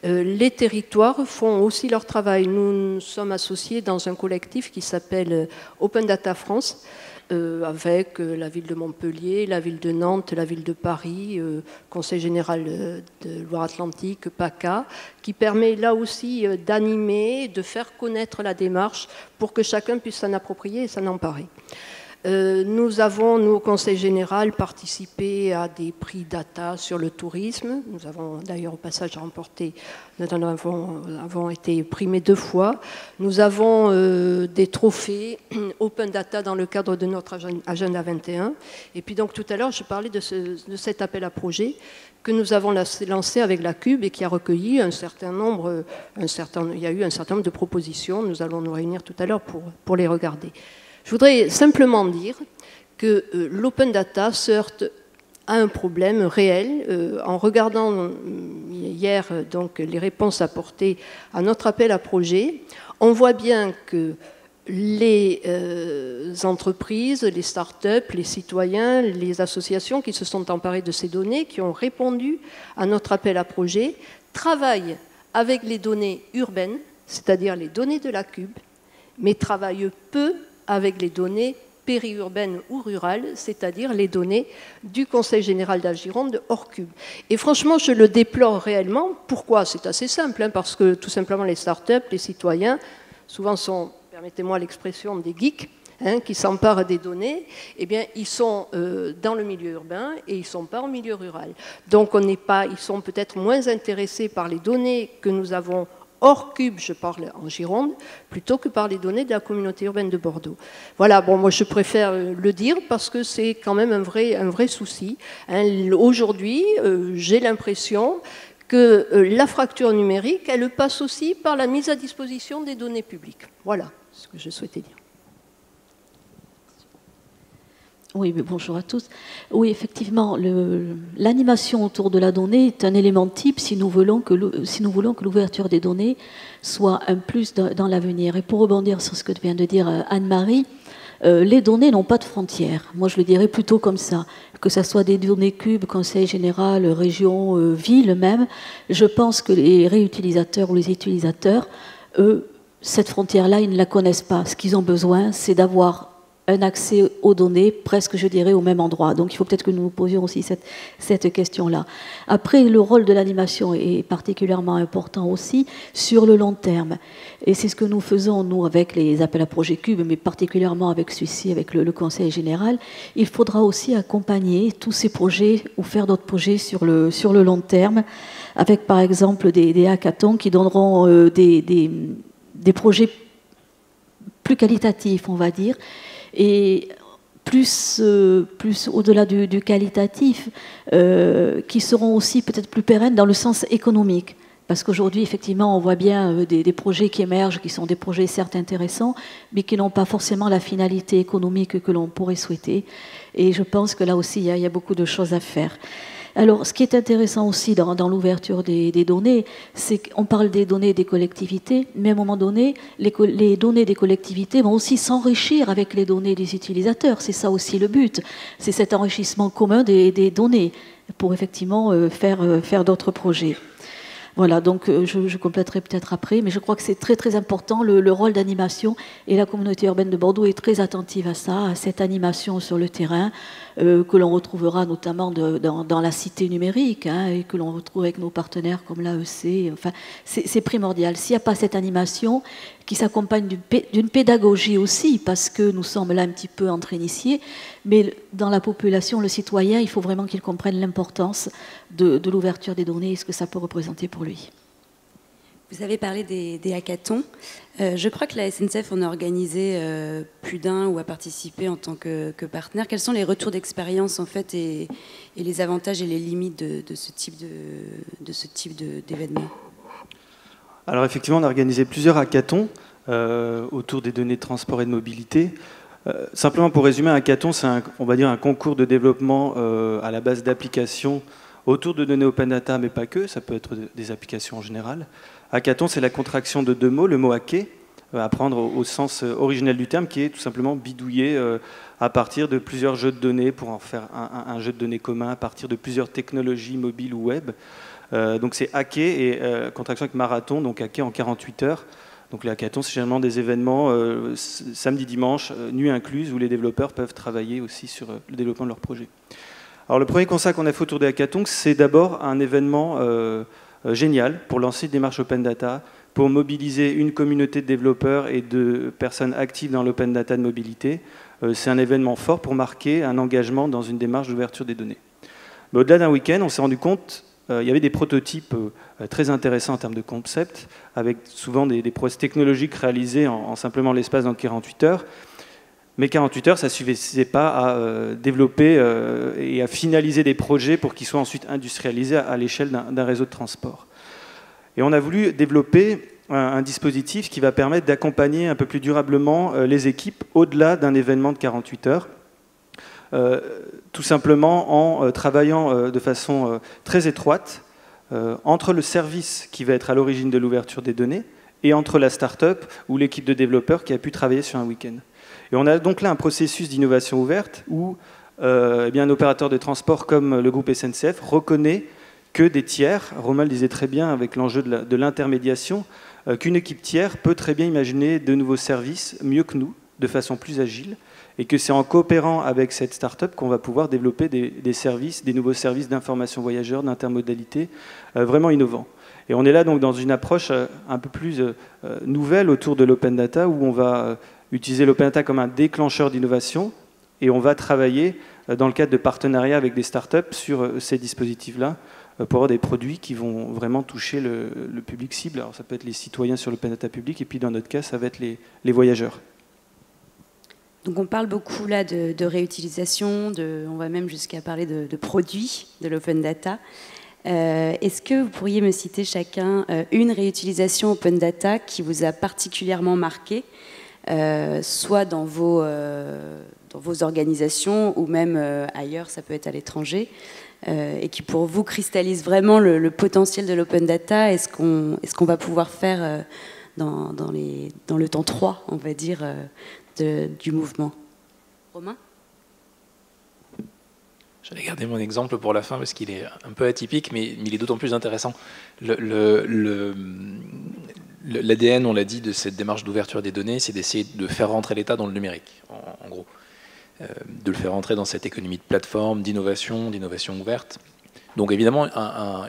Les territoires font aussi leur travail. Nous sommes associés dans un collectif qui s'appelle Open Data France, avec la ville de Montpellier, la ville de Nantes, la ville de Paris, Conseil général de Loire-Atlantique, PACA, qui permet là aussi d'animer, de faire connaître la démarche pour que chacun puisse s'en approprier et s'en emparer. Nous avons, nous, au Conseil général, participé à des prix data sur le tourisme. Nous avons d'ailleurs au passage remporté, nous avons été primés 2 fois. Nous avons des trophées Open Data dans le cadre de notre Agenda 21. Et puis donc tout à l'heure, je parlais de cet appel à projet que nous avons lancé avec la CUB et qui a recueilli il y a eu un certain nombre de propositions. Nous allons nous réunir tout à l'heure pour les regarder. Je voudrais simplement dire que l'open data se heurte à un problème réel. En regardant hier donc, les réponses apportées à notre appel à projet, on voit bien que les entreprises, les start-up, les citoyens, les associations qui se sont emparées de ces données, qui ont répondu à notre appel à projet, travaillent avec les données urbaines, c'est-à-dire les données de la CUB, mais travaillent peu avec les données périurbaines ou rurales, c'est-à-dire les données du Conseil général de la Gironde hors CUB. Et franchement, je le déplore réellement. Pourquoi? C'est assez simple, hein, parce que tout simplement les start-up, les citoyens, souvent sont, permettez-moi l'expression, des geeks, hein, qui s'emparent des données, eh bien, ils sont dans le milieu urbain et ils ne sont pas en milieu rural. Donc, ils sont peut-être moins intéressés par les données que nous avons hors CUB, je parle en Gironde, plutôt que par les données de la communauté urbaine de Bordeaux. Voilà, bon, moi je préfère le dire parce que c'est quand même un vrai souci. Hein. Aujourd'hui, j'ai l'impression que la fracture numérique, elle passe aussi par la mise à disposition des données publiques. Voilà ce que je souhaitais dire.
Oui, mais bonjour à tous. Oui, effectivement, l'animation autour de la donnée est un élément type si nous voulons que l'ouverture des données soit un plus dans l'avenir. Et pour rebondir sur ce que vient de dire Anne-Marie, les données n'ont pas de frontières. Moi, je le dirais plutôt comme ça. Que ce soit des données CUB, Conseil général, région, ville même, je pense que les réutilisateurs ou les utilisateurs, eux, cette frontière-là, ils ne la connaissent pas. Ce qu'ils ont besoin, c'est d'avoir un accès aux données presque, je dirais, au même endroit. Donc il faut peut-être que nous nous posions aussi cette question-là. Après, le rôle de l'animation est particulièrement important aussi sur le long terme. Et c'est ce que nous faisons, nous, avec les appels à projets CUB, mais particulièrement avec celui-ci, avec le Conseil général. Il faudra aussi accompagner tous ces projets ou faire d'autres projets sur le long terme, avec par exemple des hackathons qui donneront des projets plus qualitatifs, on va dire, et plus au-delà du qualitatif, qui seront aussi peut-être plus pérennes dans le sens économique. Parce qu'aujourd'hui, effectivement, on voit bien des projets qui émergent, qui sont des projets certes intéressants, mais qui n'ont pas forcément la finalité économique que l'on pourrait souhaiter. Et je pense que là aussi, il y a beaucoup de choses à faire. Alors, ce qui est intéressant aussi dans l'ouverture des données, c'est qu'on parle des données des collectivités, mais à un moment donné, les données des collectivités vont aussi s'enrichir avec les données des utilisateurs. C'est ça aussi le but. C'est cet enrichissement commun des données pour effectivement faire d'autres projets. Voilà, donc je compléterai peut-être après, mais je crois que c'est très très important le rôle d'animation, et la communauté urbaine de Bordeaux est très attentive à ça, à cette animation sur le terrain, que l'on retrouvera notamment dans la cité numérique, hein, et que l'on retrouve avec nos partenaires comme l'AEC. Enfin, c'est primordial. S'il n'y a pas cette animation qui s'accompagne d'une pédagogie aussi, parce que nous sommes là un petit peu entre initiés, mais dans la population, le citoyen, il faut vraiment qu'il comprenne l'importance de l'ouverture des données et ce que ça peut représenter pour lui.
Vous avez parlé des hackathons. Je crois que la SNCF en a organisé plus d'un ou a participé en tant que partenaire. Quels sont les retours d'expérience en fait et les avantages et les limites de ce type d'événement?
Alors effectivement, on a organisé plusieurs hackathons autour des données de transport et de mobilité. Simplement pour résumer, un hackathon, c'est on va dire un concours de développement à la base d'applications autour de données open data, mais pas que, ça peut être des applications en général. Hackathon, c'est la contraction de deux mots, le mot hacker, à prendre au sens originel du terme, qui est tout simplement bidouiller à partir de plusieurs jeux de données pour en faire un jeu de données commun à partir de plusieurs technologies mobiles ou web. Donc c'est hacker et contraction avec marathon, donc hacker en 48 heures. Donc les hackathons, c'est généralement des événements samedi, dimanche, nuit incluse, où les développeurs peuvent travailler aussi sur le développement de leur projet. Alors le premier constat qu'on a fait autour des hackathons, c'est d'abord un événement génial pour lancer une démarche open data, pour mobiliser une communauté de développeurs et de personnes actives dans l'open data de mobilité. C'est un événement fort pour marquer un engagement dans une démarche d'ouverture des données. Mais au-delà d'un week-end, on s'est rendu compte il y avait des prototypes très intéressants en termes de concept, avec souvent des prouesses technologiques réalisées en simplement l'espace de 48 heures. Mais 48 heures, ça ne suffisait pas à développer et à finaliser des projets pour qu'ils soient ensuite industrialisés à l'échelle d'un réseau de transport. Et on a voulu développer un dispositif qui va permettre d'accompagner un peu plus durablement les équipes au-delà d'un événement de 48 heures. tout simplement en travaillant de façon très étroite entre le service qui va être à l'origine de l'ouverture des données et entre la start-up ou l'équipe de développeurs qui a pu travailler sur un week-end. Et on a donc là un processus d'innovation ouverte où eh bien, un opérateur de transport comme le groupe SNCF reconnaît que des tiers, Romain le disait très bien avec l'enjeu de l'intermédiation, qu'une équipe tiers peut très bien imaginer de nouveaux services mieux que nous, de façon plus agile, et que c'est en coopérant avec cette start-up qu'on va pouvoir développer des services, des nouveaux services d'information voyageurs, d'intermodalité, vraiment innovants. Et on est là donc dans une approche un peu plus nouvelle autour de l'open data, où on va utiliser l'open data comme un déclencheur d'innovation, et on va travailler dans le cadre de partenariats avec des startups sur ces dispositifs-là pour avoir des produits qui vont vraiment toucher le public cible. Alors ça peut être les citoyens sur l'open data public, et puis dans notre cas, ça va être les voyageurs.
Donc on parle beaucoup là de réutilisation, on va même jusqu'à parler de produits de l'open data. Est-ce que vous pourriez me citer chacun une réutilisation open data qui vous a particulièrement marqué, soit dans vos organisations ou même ailleurs, ça peut être à l'étranger, et qui pour vous cristallise vraiment le potentiel de l'open data? Est-ce qu'on va pouvoir faire dans le temps 3, on va dire, du mouvement? Romain?
J'allais garder mon exemple pour la fin parce qu'il est un peu atypique, mais il est d'autant plus intéressant. L'ADN, on l'a dit, de cette démarche d'ouverture des données, c'est d'essayer de faire rentrer l'État dans le numérique, en gros. De le faire rentrer dans cette économie de plateforme, d'innovation ouverte. Donc évidemment,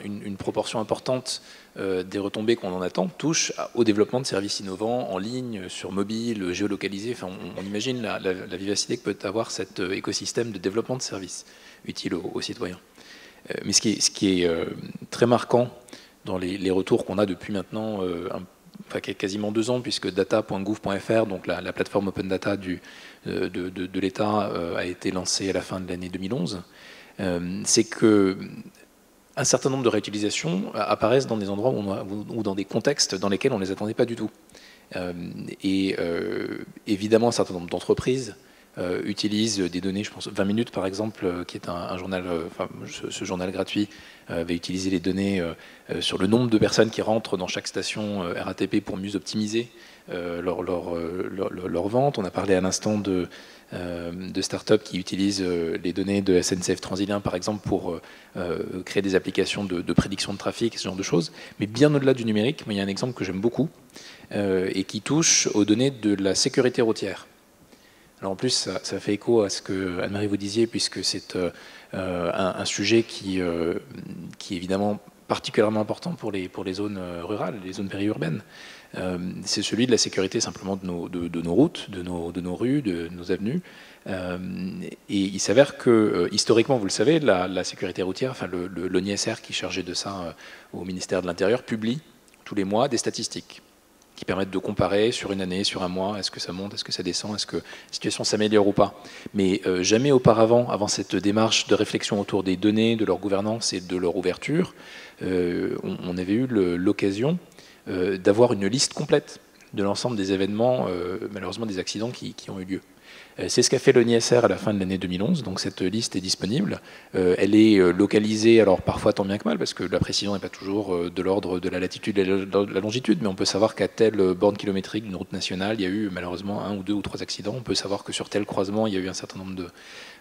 une proportion importante des retombées qu'on en attend touche au développement de services innovants en ligne, sur mobile, géolocalisés. Enfin, on imagine la vivacité que peut avoir cet écosystème de développement de services utiles aux citoyens. Mais ce qui est très marquant dans les retours qu'on a depuis maintenant quasiment 2 ans, puisque data.gouv.fr, donc la plateforme open data de l'État, a été lancée à la fin de l'année 2011, c'est que un certain nombre de réutilisations apparaissent dans des endroits ou dans des contextes dans lesquels on ne les attendait pas du tout. Évidemment, un certain nombre d'entreprises utilisent des données, je pense 20 minutes par exemple, qui est un journal, ce journal gratuit, va utiliser les données sur le nombre de personnes qui rentrent dans chaque station RATP pour mieux optimiser leur vente. On a parlé à l'instant de startups qui utilisent les données de SNCF Transilien, par exemple, pour créer des applications de prédiction de trafic, ce genre de choses. Mais bien au-delà du numérique, il y a un exemple que j'aime beaucoup et qui touche aux données de la sécurité routière. Alors en plus, ça fait écho à ce que Anne-Marie vous disiez, puisque c'est un sujet qui est évidemment particulièrement important pour les zones rurales, les zones périurbaines. C'est celui de la sécurité simplement de nos routes, de nos rues, de nos avenues. Et il s'avère que, historiquement, vous le savez, la sécurité routière, enfin l'ONISR qui est chargé de ça au ministère de l'Intérieur, publie tous les mois des statistiques qui permettent de comparer sur une année, sur un mois, est-ce que ça monte, est-ce que ça descend, est-ce que la situation s'améliore ou pas. Mais jamais auparavant, avant cette démarche de réflexion autour des données, de leur gouvernance et de leur ouverture, on avait eu l'occasion d'avoir une liste complète de l'ensemble des événements, malheureusement des accidents qui ont eu lieu. C'est ce qu'a fait l'ONISR à la fin de l'année 2011, donc cette liste est disponible. Elle est localisée, alors parfois tant bien que mal, parce que la précision n'est pas toujours de l'ordre de la latitude et de la longitude, mais on peut savoir qu'à telle borne kilométrique d'une route nationale, il y a eu malheureusement 1 ou 2 ou 3 accidents. On peut savoir que sur tel croisement, il y a eu un certain nombre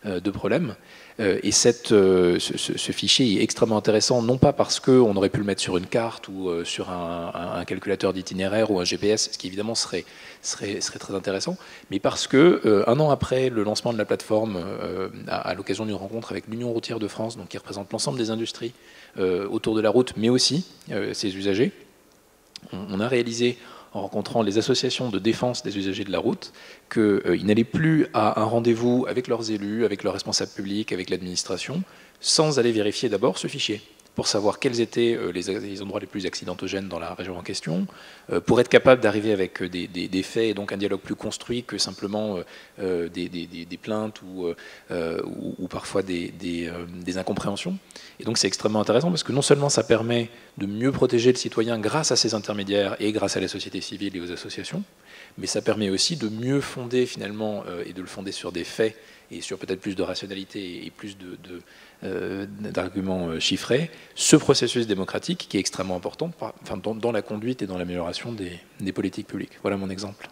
de problèmes. Et ce fichier est extrêmement intéressant, non pas parce qu'on aurait pu le mettre sur une carte ou sur un calculateur d'itinéraire ou un GPS, ce qui évidemment serait très intéressant, mais parce que un an après le lancement de la plateforme, à l'occasion d'une rencontre avec l'Union routière de France, donc qui représente l'ensemble des industries autour de la route, mais aussi ses usagers, on a réalisé, en rencontrant les associations de défense des usagers de la route, qu'ils n'allaient plus à un rendez-vous avec leurs élus, avec leurs responsables publics, avec l'administration, sans aller vérifier d'abord ce fichier, pour savoir quels étaient les endroits les plus accidentogènes dans la région en question, pour être capable d'arriver avec des faits et donc un dialogue plus construit que simplement des plaintes ou parfois des incompréhensions. Et donc c'est extrêmement intéressant parce que non seulement ça permet de mieux protéger le citoyen grâce à ces intermédiaires et grâce à la société civile et aux associations, mais ça permet aussi de mieux fonder finalement et de le fonder sur des faits et sur peut-être plus de rationalité et plus d'arguments chiffrés, ce processus démocratique qui est extrêmement important dans la conduite et dans l'amélioration des politiques publiques. Voilà mon exemple.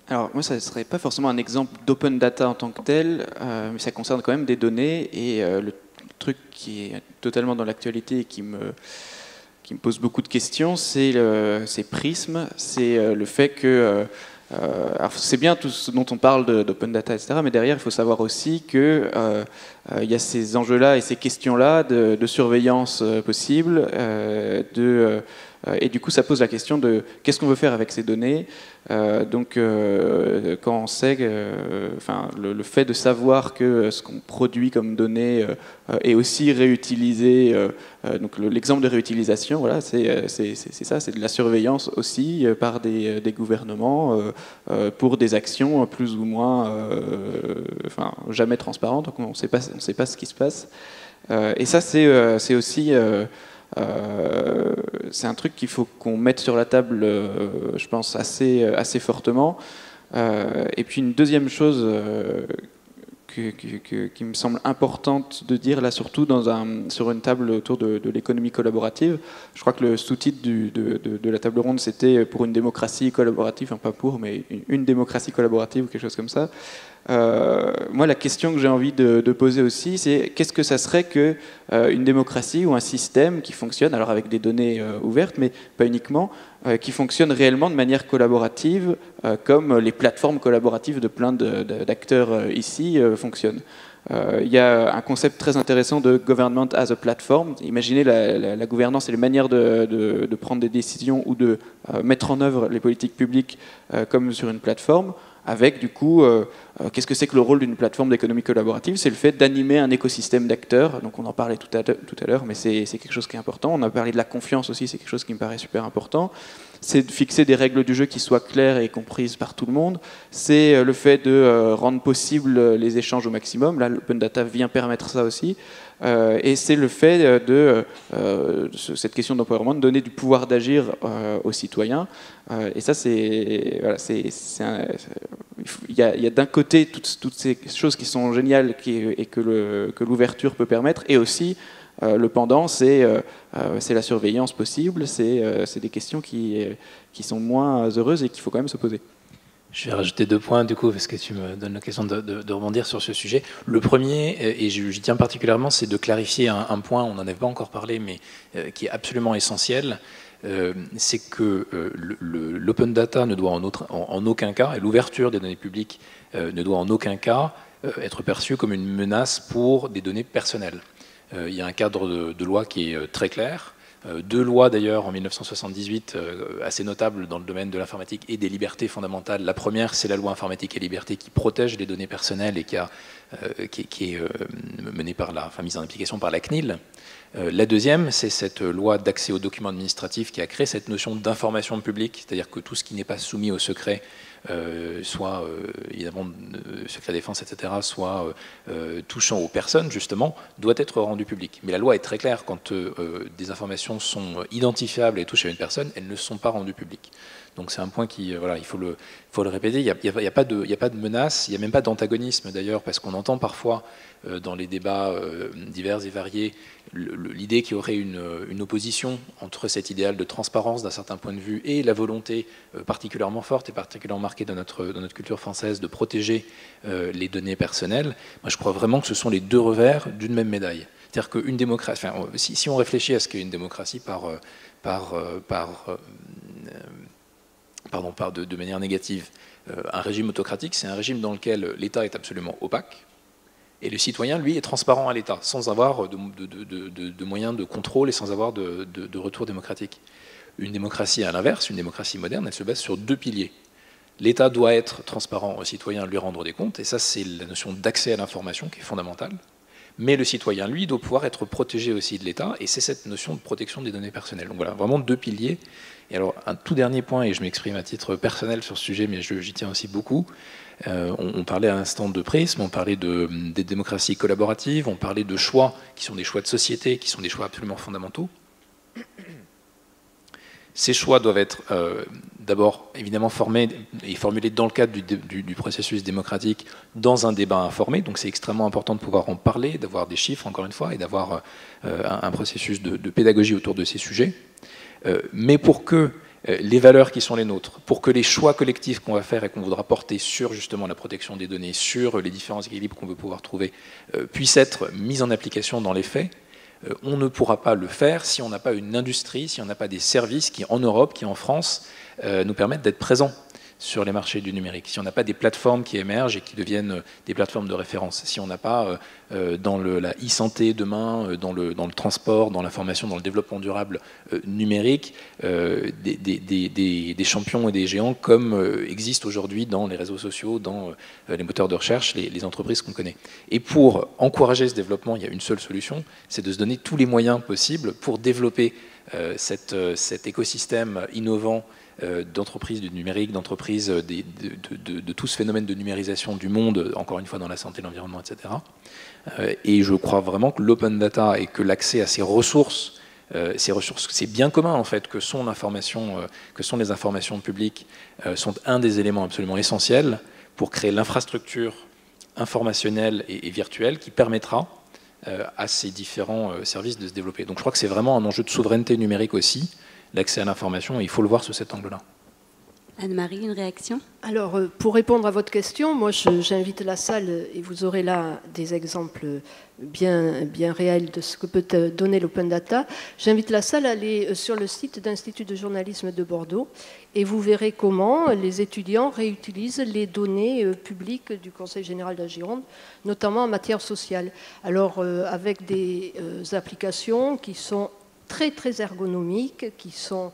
Alors moi, ça ne serait pas forcément un exemple d'open data en tant que tel, mais ça concerne quand même des données, et le truc qui est totalement dans l'actualité et qui me pose beaucoup de questions, c'est Prism, c'est le fait que... alors c'est bien tout ce dont on parle d'open data, etc., mais derrière, il faut savoir aussi qu'il y a ces enjeux-là et ces questions-là de surveillance possible, et du coup, ça pose la question de qu'est-ce qu'on veut faire avec ces données. Donc, quand on sait, le fait de savoir que ce qu'on produit comme données est aussi réutilisé, donc l'exemple de réutilisation, voilà, c'est ça, c'est de la surveillance aussi par des gouvernements pour des actions plus ou moins, jamais transparentes, donc on ne sait pas ce qui se passe. Et ça, c'est aussi... c'est un truc qu'il faut qu'on mette sur la table, je pense, assez fortement. Et puis une deuxième chose qui me semble importante de dire, là surtout sur une table autour de l'économie collaborative, je crois que le sous-titre de la table ronde, c'était pour une démocratie collaborative, enfin pas pour, mais une démocratie collaborative ou quelque chose comme ça. Moi, la question que j'ai envie de poser aussi, c'est qu'est-ce que ça serait qu'une démocratie ou un système qui fonctionne, alors avec des données ouvertes, mais pas uniquement, qui fonctionne réellement de manière collaborative, comme les plateformes collaboratives de plein d'acteurs ici fonctionnent. Il y a un concept très intéressant de government as a platform. Imaginez la gouvernance et les manières de prendre des décisions ou de mettre en œuvre les politiques publiques comme sur une plateforme. Avec du coup, qu'est-ce que c'est que le rôle d'une plateforme d'économie collaborative? C'est le fait d'animer un écosystème d'acteurs. Donc on en parlait tout à l'heure, mais c'est quelque chose qui est important. On a parlé de la confiance aussi, c'est quelque chose qui me paraît super important. C'est de fixer des règles du jeu qui soient claires et comprises par tout le monde. C'est le fait de rendre possible les échanges au maximum. Là, l'open data vient permettre ça aussi. Et c'est le fait cette question d'empowerment, de donner du pouvoir d'agir aux citoyens. Et ça, il y a d'un côté toutes ces choses qui sont géniales et que l'ouverture peut permettre, et aussi le pendant, c'est la surveillance possible, c'est des questions qui sont moins heureuses et qu'il faut quand même se poser.
Je vais rajouter 2 points du coup, parce que tu me donnes l'occasion de rebondir sur ce sujet. Le premier, et j'y tiens particulièrement, c'est de clarifier un point, on n'en avait pas encore parlé, mais qui est absolument essentiel. C'est que l'open data ne doit en aucun cas, et l'ouverture des données publiques ne doit en aucun cas être perçue comme une menace pour des données personnelles. Il y a un cadre de loi qui est très clair. 2 lois d'ailleurs en 1978 assez notables dans le domaine de l'informatique et des libertés fondamentales. La première, c'est la loi informatique et liberté qui protège les données personnelles et qui est menée mise en application par la CNIL. La deuxième, c'est cette loi d'accès aux documents administratifs qui a créé cette notion d'information publique, c'est-à-dire que tout ce qui n'est pas soumis au secret, soit évidemment secret défense, etc., soit touchant aux personnes, justement, doit être rendu public. Mais la loi est très claire, quand des informations sont identifiables et touchent à une personne, elles ne sont pas rendues publiques. Donc c'est un point qui, il faut le répéter, il n'y a pas de menace, il n'y a même pas d'antagonisme d'ailleurs, parce qu'on entend parfois dans les débats divers et variés l'idée qu'il y aurait une opposition entre cet idéal de transparence d'un certain point de vue et la volonté particulièrement forte et particulièrement marquée dans notre culture française de protéger les données personnelles. Moi je crois vraiment que ce sont les 2 revers d'une même médaille. C'est-à-dire qu'une démocratie, si on réfléchit à ce qu'est une démocratie de manière négative, un régime autocratique, c'est un régime dans lequel l'État est absolument opaque, et le citoyen, lui, est transparent à l'État, sans avoir de moyens de contrôle et sans avoir de retour démocratique. Une démocratie, à l'inverse, une démocratie moderne, elle se base sur 2 piliers. L'État doit être transparent aux citoyens, lui rendre des comptes, et ça, c'est la notion d'accès à l'information qui est fondamentale. Mais le citoyen, lui, doit pouvoir être protégé aussi de l'État, et c'est cette notion de protection des données personnelles. Donc voilà, vraiment 2 piliers. Et alors, un tout dernier point, et je m'exprime à titre personnel sur ce sujet, mais j'y tiens aussi beaucoup. On parlait à l'instant de prisme, on parlait des démocraties collaboratives, on parlait de choix qui sont des choix de société, qui sont des choix absolument fondamentaux. Ces choix doivent être d'abord évidemment formés et formulés dans le cadre du processus démocratique, dans un débat informé. Donc c'est extrêmement important de pouvoir en parler, d'avoir des chiffres encore une fois, et d'avoir un processus de pédagogie autour de ces sujets. Mais pour que les valeurs qui sont les nôtres, pour que les choix collectifs qu'on va faire et qu'on voudra porter sur justement la protection des données, sur les différents équilibres qu'on veut pouvoir trouver, puissent être mis en application dans les faits, on ne pourra pas le faire si on n'a pas une industrie, si on n'a pas des services qui, en Europe, qui en France, nous permettent d'être présents sur les marchés du numérique, si on n'a pas des plateformes qui émergent et qui deviennent des plateformes de référence, si on n'a pas dans la e-santé demain, dans le transport, dans l'information, dans le développement durable numérique, des champions et des géants comme existent aujourd'hui dans les réseaux sociaux, dans les moteurs de recherche, les entreprises qu'on connaît. Et pour encourager ce développement, il y a une seule solution, c'est de se donner tous les moyens possibles pour développer cet écosystème innovant d'entreprises du numérique, d'entreprises de tout ce phénomène de numérisation du monde, encore une fois dans la santé, l'environnement, etc. Et je crois vraiment que l'open data et que l'accès à ces ressources, c'est bien commun en fait, que sont les informations publiques, sont un des éléments absolument essentiels pour créer l'infrastructure informationnelle et virtuelle qui permettra à ces différents services de se développer. Donc je crois que c'est vraiment un enjeu de souveraineté numérique aussi, l'accès à l'information, et il faut le voir sous cet angle-là.
Anne-Marie, une réaction ?
Alors, pour répondre à votre question, moi, j'invite la salle, et vous aurez là des exemples bien réels de ce que peut donner l'open data. J'invite la salle à aller sur le site d'Institut de journalisme de Bordeaux, et vous verrez comment les étudiants réutilisent les données publiques du Conseil général de la Gironde, notamment en matière sociale. Alors, avec des applications qui sont très très ergonomiques, qui sont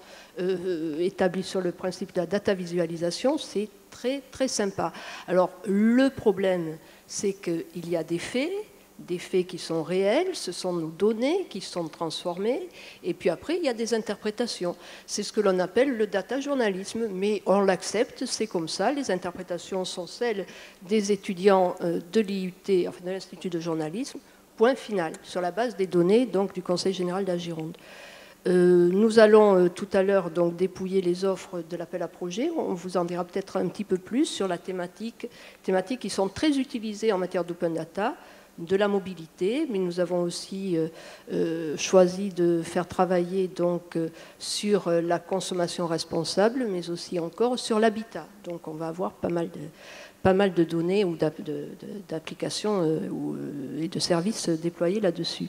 établies sur le principe de la data visualisation, c'est très très sympa. Alors le problème, c'est qu'il y a des faits qui sont réels, ce sont nos données qui sont transformées, et puis après il y a des interprétations. C'est ce que l'on appelle le data journalisme, mais on l'accepte, c'est comme ça, les interprétations sont celles des étudiants de l'IUT, enfin de l'Institut de journalisme, point final, sur la base des données donc, du Conseil général de la Gironde. Nous allons tout à l'heure donc dépouiller les offres de l'appel à projet. On vous en dira peut-être un petit peu plus sur la thématiques qui sont très utilisées en matière d'open data, de la mobilité, mais nous avons aussi choisi de faire travailler donc sur la consommation responsable, mais aussi encore sur l'habitat. Donc on va avoir pas mal de données ou d'applications et de services déployés là-dessus.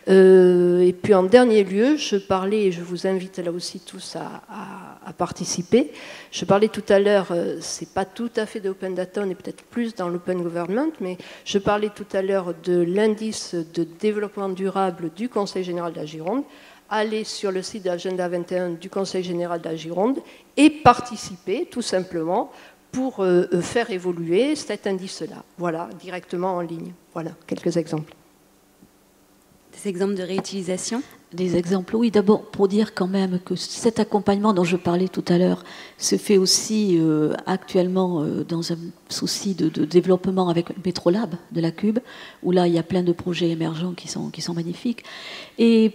Et puis en dernier lieu, je parlais, et je vous invite là aussi tous à participer, je parlais tout à l'heure, c'est pas tout à fait de open data, on est peut-être plus dans l'open government, mais je parlais tout à l'heure de l'indice de développement durable du Conseil général de la Gironde. Allez sur le site d'Agenda 21 du Conseil général de la Gironde et participer tout simplement pour faire évoluer cet indice-là. Voilà, directement en ligne. Voilà, quelques exemples.
Des exemples de réutilisation ?
Des exemples, oui. D'abord, pour dire quand même que cet accompagnement dont je parlais tout à l'heure se fait aussi actuellement dans un souci de développement avec Métrolab de la Cube, où là, il y a plein de projets émergents qui sont magnifiques. Et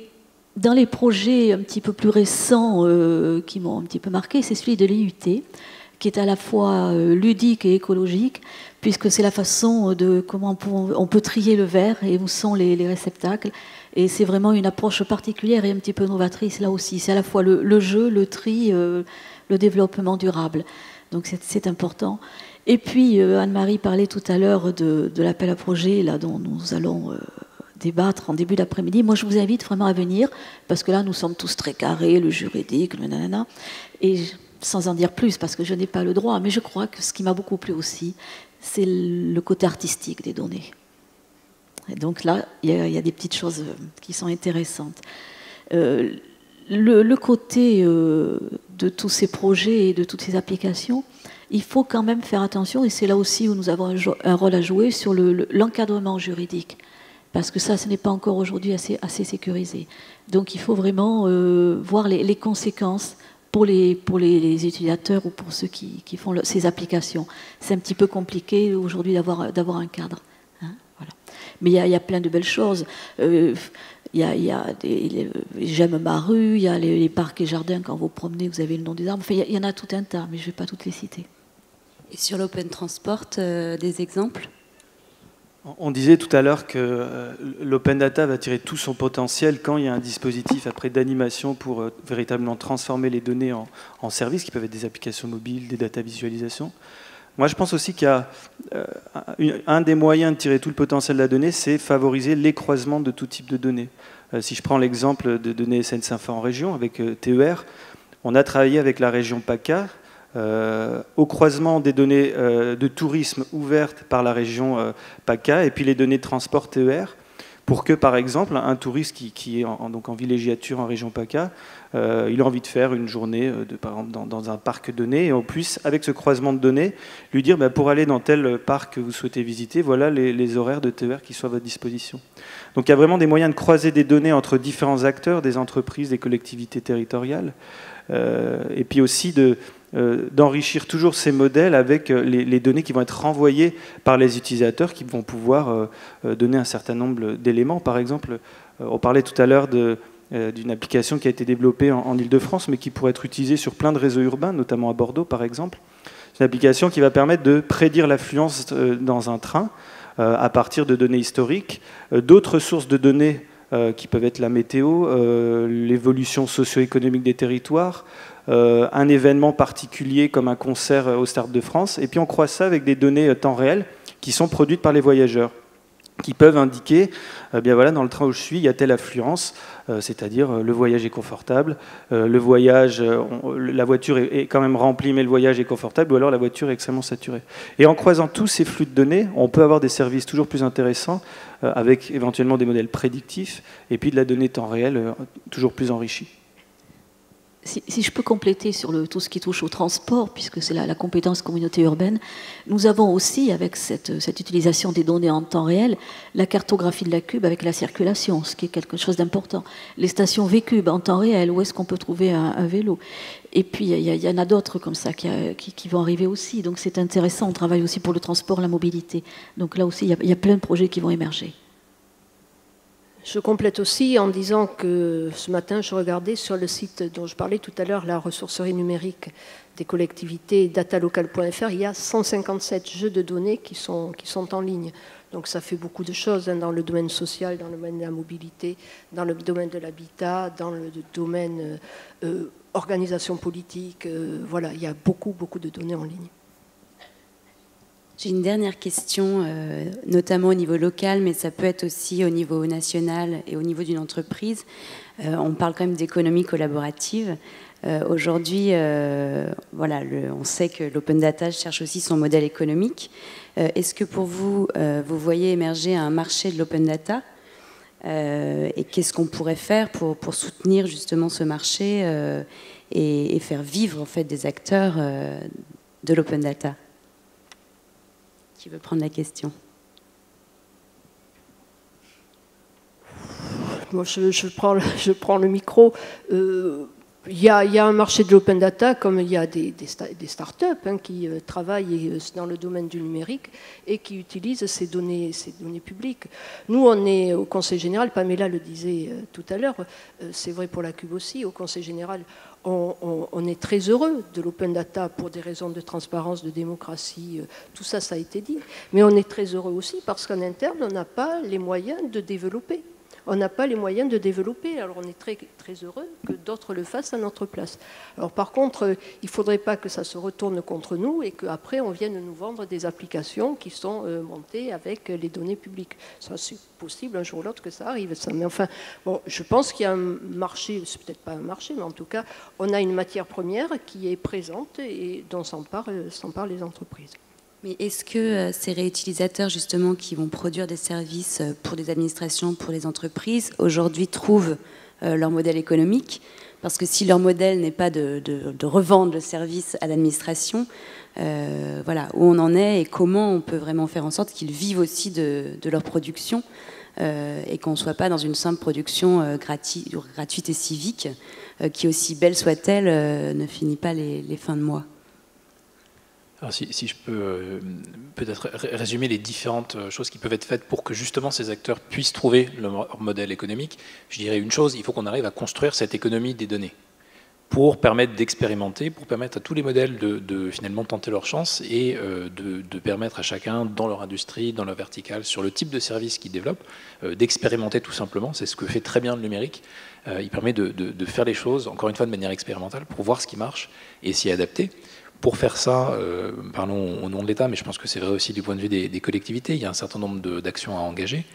dans les projets un petit peu plus récents qui m'ont un petit peu marqué, c'est celui de l'IUT, qui est à la fois ludique et écologique, puisque c'est la façon de comment on peut trier le verre et où sont les réceptacles. Et c'est vraiment une approche particulière et un petit peu novatrice là aussi. C'est à la fois le jeu, le tri, le développement durable. Donc c'est important. Et puis Anne-Marie parlait tout à l'heure de l'appel à projet là, dont nous allons débattre en début d'après-midi. Moi, je vous invite vraiment à venir, parce que là, nous sommes tous très carrés, le juridique, le nanana. Et sans en dire plus, parce que je n'ai pas le droit, mais je crois que ce qui m'a beaucoup plu aussi, c'est le côté artistique des données. Et donc là, il y a des petites choses qui sont intéressantes. Le côté de tous ces projets et de toutes ces applications, il faut quand même faire attention, et c'est là aussi où nous avons un rôle à jouer sur l'encadrement juridique. parce que ça, ce n'est pas encore aujourd'hui assez sécurisé. Donc il faut vraiment voir les conséquences pour les utilisateurs ou pour ceux qui font ces applications. C'est un petit peu compliqué aujourd'hui d'avoir un cadre. Hein, voilà. Mais il y a plein de belles choses. J'aime ma rue, il y a les parcs et jardins, quand vous promenez, vous avez le nom des arbres. Enfin, il y en a tout un tas, mais je ne vais pas toutes les citer.
Et sur l'open transport, des exemples ?
On disait tout à l'heure que l'open data va tirer tout son potentiel quand il y a un dispositif après d'animation pour véritablement transformer les données en services, qui peuvent être des applications mobiles, des data visualisations. Moi, je pense aussi qu'il y a un des moyens de tirer tout le potentiel de la donnée, c'est favoriser les croisements de tout type de données. Si je prends l'exemple de données SNCF en région, avec TER, on a travaillé avec la région PACA, au croisement des données de tourisme ouvertes par la région PACA et puis les données de transport TER, pour que, par exemple, un touriste qui est donc en villégiature en région PACA, il a envie de faire une journée, par exemple, dans un parc donné, et on puisse, avec ce croisement de données, lui dire pour aller dans tel parc que vous souhaitez visiter, voilà les horaires de TER qui sont à votre disposition. Donc il y a vraiment des moyens de croiser des données entre différents acteurs, des entreprises, des collectivités territoriales, et puis aussi d'enrichir toujours ces modèles avec les données qui vont être renvoyées par les utilisateurs, qui vont pouvoir donner un certain nombre d'éléments. Par exemple, on parlait tout à l'heure d'une application qui a été développée en Ile-de-France, mais qui pourrait être utilisée sur plein de réseaux urbains, notamment à Bordeaux, par exemple. C'est une application qui va permettre de prédire l'affluence dans un train à partir de données historiques, d'autres sources de données qui peuvent être la météo, l'évolution socio-économique des territoires, un événement particulier comme un concert au Stade de France, et puis on croise ça avec des données temps réel qui sont produites par les voyageurs, qui peuvent indiquer, bien voilà, dans le train où je suis, il y a telle affluence, c'est-à-dire le voyage est confortable, la voiture est quand même remplie, mais le voyage est confortable, ou alors la voiture est extrêmement saturée. Et en croisant tous ces flux de données, on peut avoir des services toujours plus intéressants, avec éventuellement des modèles prédictifs, et puis de la donnée temps réel toujours plus enrichie.
Si je peux compléter sur tout ce qui touche au transport, puisque c'est la compétence communauté urbaine, nous avons aussi, avec cette utilisation des données en temps réel, la cartographie de la cube avec la circulation, ce qui est quelque chose d'important. Les stations V-Cube en temps réel, où est-ce qu'on peut trouver un vélo? Et puis, il y en a d'autres comme ça qui vont arriver aussi. Donc c'est intéressant, on travaille aussi pour le transport, la mobilité. Donc là aussi, il y a plein de projets qui vont émerger.
Je complète aussi en disant que ce matin, je regardais sur le site dont je parlais tout à l'heure, la ressourcerie numérique des collectivités, datalocal.fr, il y a 157 jeux de données qui sont en ligne. Donc ça fait beaucoup de choses dans le domaine social, dans le domaine de la mobilité, dans le domaine de l'habitat, dans le domaine organisation politique. Voilà, il y a beaucoup de données en ligne.
J'ai une dernière question, notamment au niveau local, mais ça peut être aussi au niveau national et au niveau d'une entreprise. On parle quand même d'économie collaborative. Aujourd'hui, voilà, on sait que l'open data cherche aussi son modèle économique. Est-ce que pour vous, vous voyez émerger un marché de l'open data et qu'est-ce qu'on pourrait faire pour soutenir justement ce marché et faire vivre en fait des acteurs de l'open data? Qui veut prendre la question?
Moi, je prends le micro. Il y a un marché de l'open data, comme il y a des start-up qui travaillent dans le domaine du numérique et qui utilisent ces données publiques. Nous, on est au Conseil général, Pamela le disait tout à l'heure, c'est vrai pour la Cube aussi, au Conseil général, on est très heureux de l'open data pour des raisons de transparence, de démocratie, tout ça, ça a été dit. Mais on est très heureux aussi parce qu'en interne, on n'a pas les moyens de développer. On n'a pas les moyens de développer, alors on est très, très heureux que d'autres le fassent à notre place. Alors par contre, il ne faudrait pas que ça se retourne contre nous et qu'après on vienne nous vendre des applications qui sont montées avec les données publiques. Ça, c'est possible un jour ou l'autre que ça arrive. Ça. Mais enfin, bon, je pense qu'il y a un marché, c'est peut-être pas un marché, mais en tout cas, on a une matière première qui est présente et dont s'emparent les entreprises.
Mais est-ce que ces réutilisateurs, justement, qui vont produire des services pour des administrations, pour les entreprises, aujourd'hui trouvent leur modèle économique? Parce que si leur modèle n'est pas de revendre le service à l'administration, voilà, où on en est et comment on peut vraiment faire en sorte qu'ils vivent aussi de leur production et qu'on ne soit pas dans une simple production gratuite et civique, qui, aussi belle soit-elle, ne finit pas les fins de mois.
Alors si je peux peut-être résumer les différentes choses qui peuvent être faites pour que justement ces acteurs puissent trouver leur modèle économique, je dirais une chose, il faut qu'on arrive à construire cette économie des données pour permettre d'expérimenter, pour permettre à tous les modèles de finalement tenter leur chance et de permettre à chacun dans leur industrie, dans leur verticale, sur le type de service qu'ils développent, d'expérimenter tout simplement. C'est ce que fait très bien le numérique. Il permet de faire les choses, encore une fois, de manière expérimentale pour voir ce qui marche et s'y adapter. Pour faire ça, parlons au nom de l'État, mais je pense que c'est vrai aussi du point de vue des collectivités, il y a un certain nombre d'actions à engager.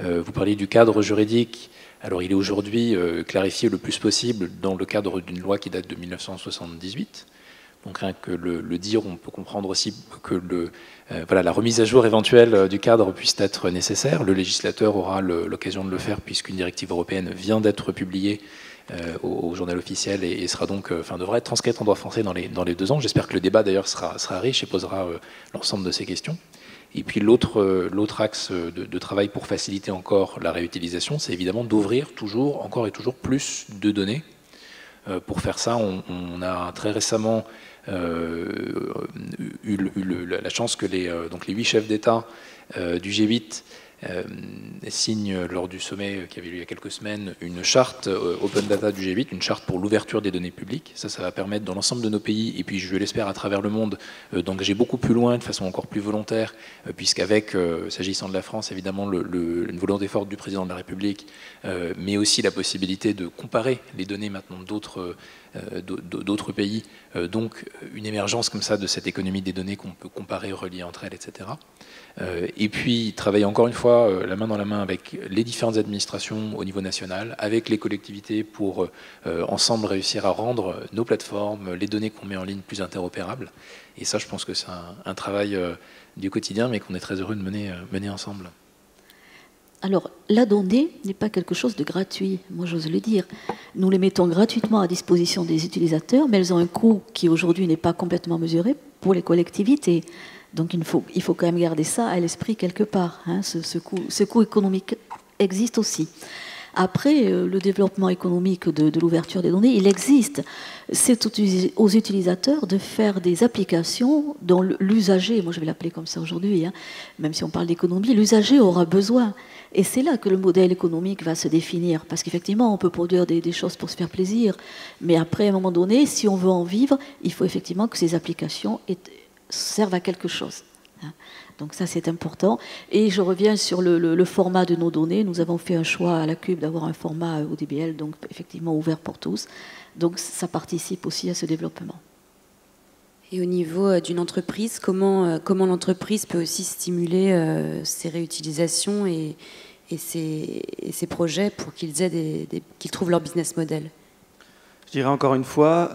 Vous parliez du cadre juridique. Alors il est aujourd'hui clarifié le plus possible dans le cadre d'une loi qui date de 1978. Donc rien que le dire, on peut comprendre aussi que voilà, la remise à jour éventuelle du cadre puisse être nécessaire. Le législateur aura l'occasion de le faire puisqu'une directive européenne vient d'être publiée au journal officiel et sera donc, devra être transcrite en droit français dans les 2 ans. J'espère que le débat d'ailleurs sera riche et posera l'ensemble de ces questions. Et puis l'autre axe de travail pour faciliter encore la réutilisation, c'est évidemment d'ouvrir encore et toujours plus de données. Pour faire ça, on a très récemment eu la chance que les 8 chefs d'État du G8 signe lors du sommet qui avait lieu il y a quelques semaines une charte Open Data du G8, une charte pour l'ouverture des données publiques. Ça va permettre dans l'ensemble de nos pays, et puis je l'espère à travers le monde, d'engager beaucoup plus loin, de façon encore plus volontaire, puisqu'avec, s'agissant de la France, évidemment, une volonté forte du président de la République, mais aussi la possibilité de comparer les données maintenant d'autres pays, donc une émergence comme ça de cette économie des données qu'on peut comparer, relier entre elles, etc. Et puis travailler encore une fois la main dans la main avec les différentes administrations au niveau national, avec les collectivités pour ensemble réussir à rendre nos plateformes, les données qu'on met en ligne plus interopérables. Et ça, je pense que c'est un travail du quotidien, mais qu'on est très heureux de mener ensemble.
Alors, la donnée n'est pas quelque chose de gratuit, moi j'ose le dire. Nous les mettons gratuitement à disposition des utilisateurs, mais elles ont un coût qui aujourd'hui n'est pas complètement mesuré pour les collectivités. Donc il faut quand même garder ça à l'esprit quelque part. Hein. Ce coût économique existe aussi. Après, le développement économique de l'ouverture des données, il existe. C'est aux utilisateurs de faire des applications dont l'usager, moi je vais l'appeler comme ça aujourd'hui, hein, même si on parle d'économie, l'usager aura besoin. Et c'est là que le modèle économique va se définir. Parce qu'effectivement, on peut produire des choses pour se faire plaisir. Mais après, à un moment donné, si on veut en vivre, il faut effectivement que ces applications servent à quelque chose. Donc ça, c'est important. Et je reviens sur le format de nos données. Nous avons fait un choix à la Cube d'avoir un format ODBL, donc effectivement ouvert pour tous. Donc ça participe aussi à ce développement.
Et au niveau d'une entreprise, comment l'entreprise peut aussi stimuler ces réutilisations et ces projets pour qu'ils trouvent leur business model?
Je dirais encore une fois,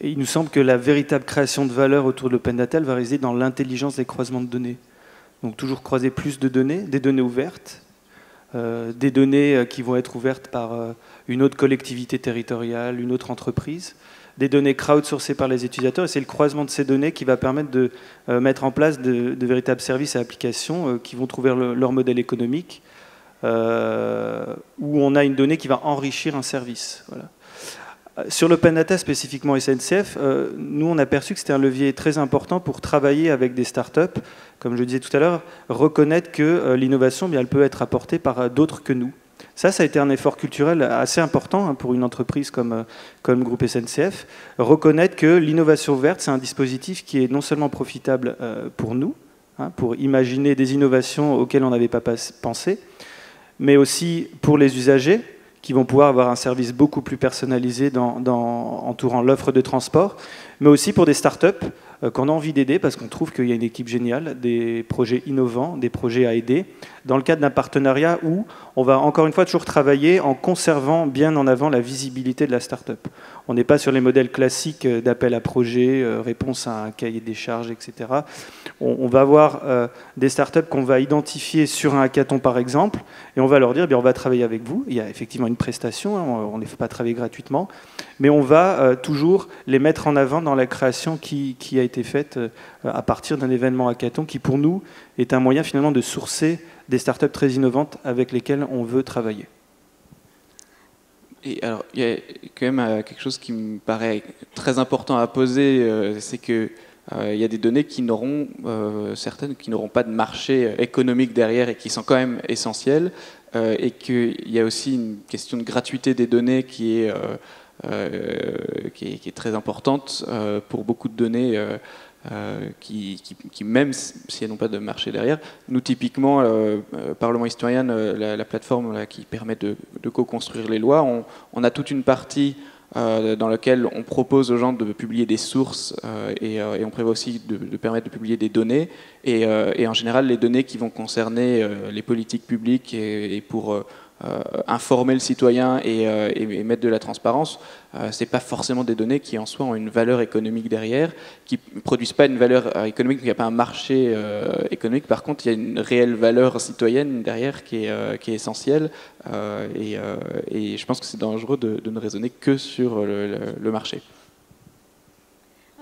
il nous semble que la véritable création de valeur autour de l'open data va résider dans l'intelligence des croisements de données. Donc toujours croiser plus de données, des données ouvertes, des données qui vont être ouvertes par une autre collectivité territoriale, une autre entreprise, des données crowdsourcées par les utilisateurs, et c'est le croisement de ces données qui va permettre de mettre en place de véritables services et applications qui vont trouver leur modèle économique, où on a une donnée qui va enrichir un service. Voilà. Sur l'open data, spécifiquement SNCF, nous on a perçu que c'était un levier très important pour travailler avec des startups, comme je le disais tout à l'heure, reconnaître que l'innovation, elle peut être apportée par d'autres que nous. Ça a été un effort culturel assez important pour une entreprise comme Groupe SNCF. Reconnaître que l'innovation verte, c'est un dispositif qui est non seulement profitable pour nous, pour imaginer des innovations auxquelles on n'avait pas pensé, mais aussi pour les usagers, qui vont pouvoir avoir un service beaucoup plus personnalisé entourant l'offre de transport, mais aussi pour des startups qu'on a envie d'aider parce qu'on trouve qu'il y a une équipe géniale, des projets innovants, des projets à aider, dans le cadre d'un partenariat où on va encore une fois toujours travailler en conservant bien en avant la visibilité de la startup. On n'est pas sur les modèles classiques d'appel à projet, réponse à un cahier des charges, etc. On va avoir des startups qu'on va identifier sur un hackathon par exemple, et on va leur dire, on va travailler avec vous. Il y a effectivement une prestation, on ne les fait pas travailler gratuitement, mais on va toujours les mettre en avant dans la création qui a été faite à partir d'un événement hackathon qui pour nous est un moyen finalement de sourcer des startups très innovantes avec lesquelles on veut travailler.
Et alors, il y a quand même quelque chose qui me paraît très important à poser, c'est que il y a des données qui n'auront, certaines qui n'auront pas de marché économique derrière et qui sont quand même essentielles, et qu'il y a aussi une question de gratuité des données qui est très importante pour beaucoup de données qui, même si elles n'ont pas de marché derrière. Nous, typiquement, Parlement Citoyen, la plateforme là, qui permet de co-construire les lois, on a toute une partie dans laquelle on propose aux gens de publier des sources et on prévoit aussi de permettre de publier des données. Et en général, les données qui vont concerner les politiques publiques et pour informer le citoyen et mettre de la transparence, ce n'est pas forcément des données qui en soi ont une valeur économique derrière, qui ne produisent pas une valeur économique, il n'y a pas un marché économique. Par contre, il y a une réelle valeur citoyenne derrière qui est essentielle, et je pense que c'est dangereux de ne raisonner que sur le marché.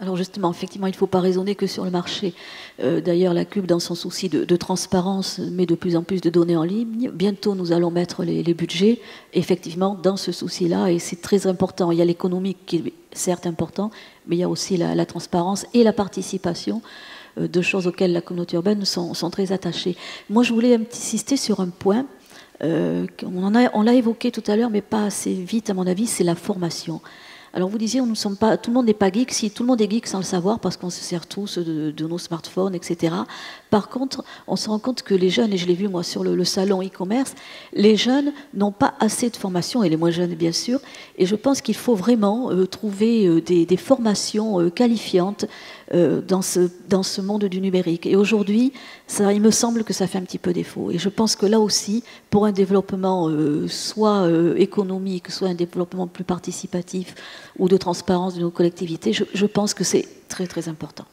Alors justement, effectivement, il ne faut pas raisonner que sur le marché. D'ailleurs, la CUB, dans son souci de transparence, met de plus en plus de données en ligne. Bientôt, nous allons mettre les budgets, effectivement, dans ce souci-là, et c'est très important. Il y a l'économique qui est certes important, mais il y a aussi la transparence et la participation, deux choses auxquelles la communauté urbaine sont très attachées. Moi, je voulais insister sur un point, on l'a évoqué tout à l'heure, mais pas assez vite, à mon avis, c'est la formation. Alors vous disiez, tout le monde n'est pas geek. Si, tout le monde est geek sans le savoir parce qu'on se sert tous de nos smartphones, etc. Par contre, on se rend compte que les jeunes, et je l'ai vu moi sur le salon e-commerce, les jeunes n'ont pas assez de formation, et les moins jeunes bien sûr, et je pense qu'il faut vraiment trouver des formations qualifiantes dans ce monde du numérique. Et aujourd'hui, il me semble que ça fait un petit peu défaut. Et je pense que là aussi, pour un développement soit économique, soit un développement plus participatif ou de transparence de nos collectivités, je pense que c'est très très important.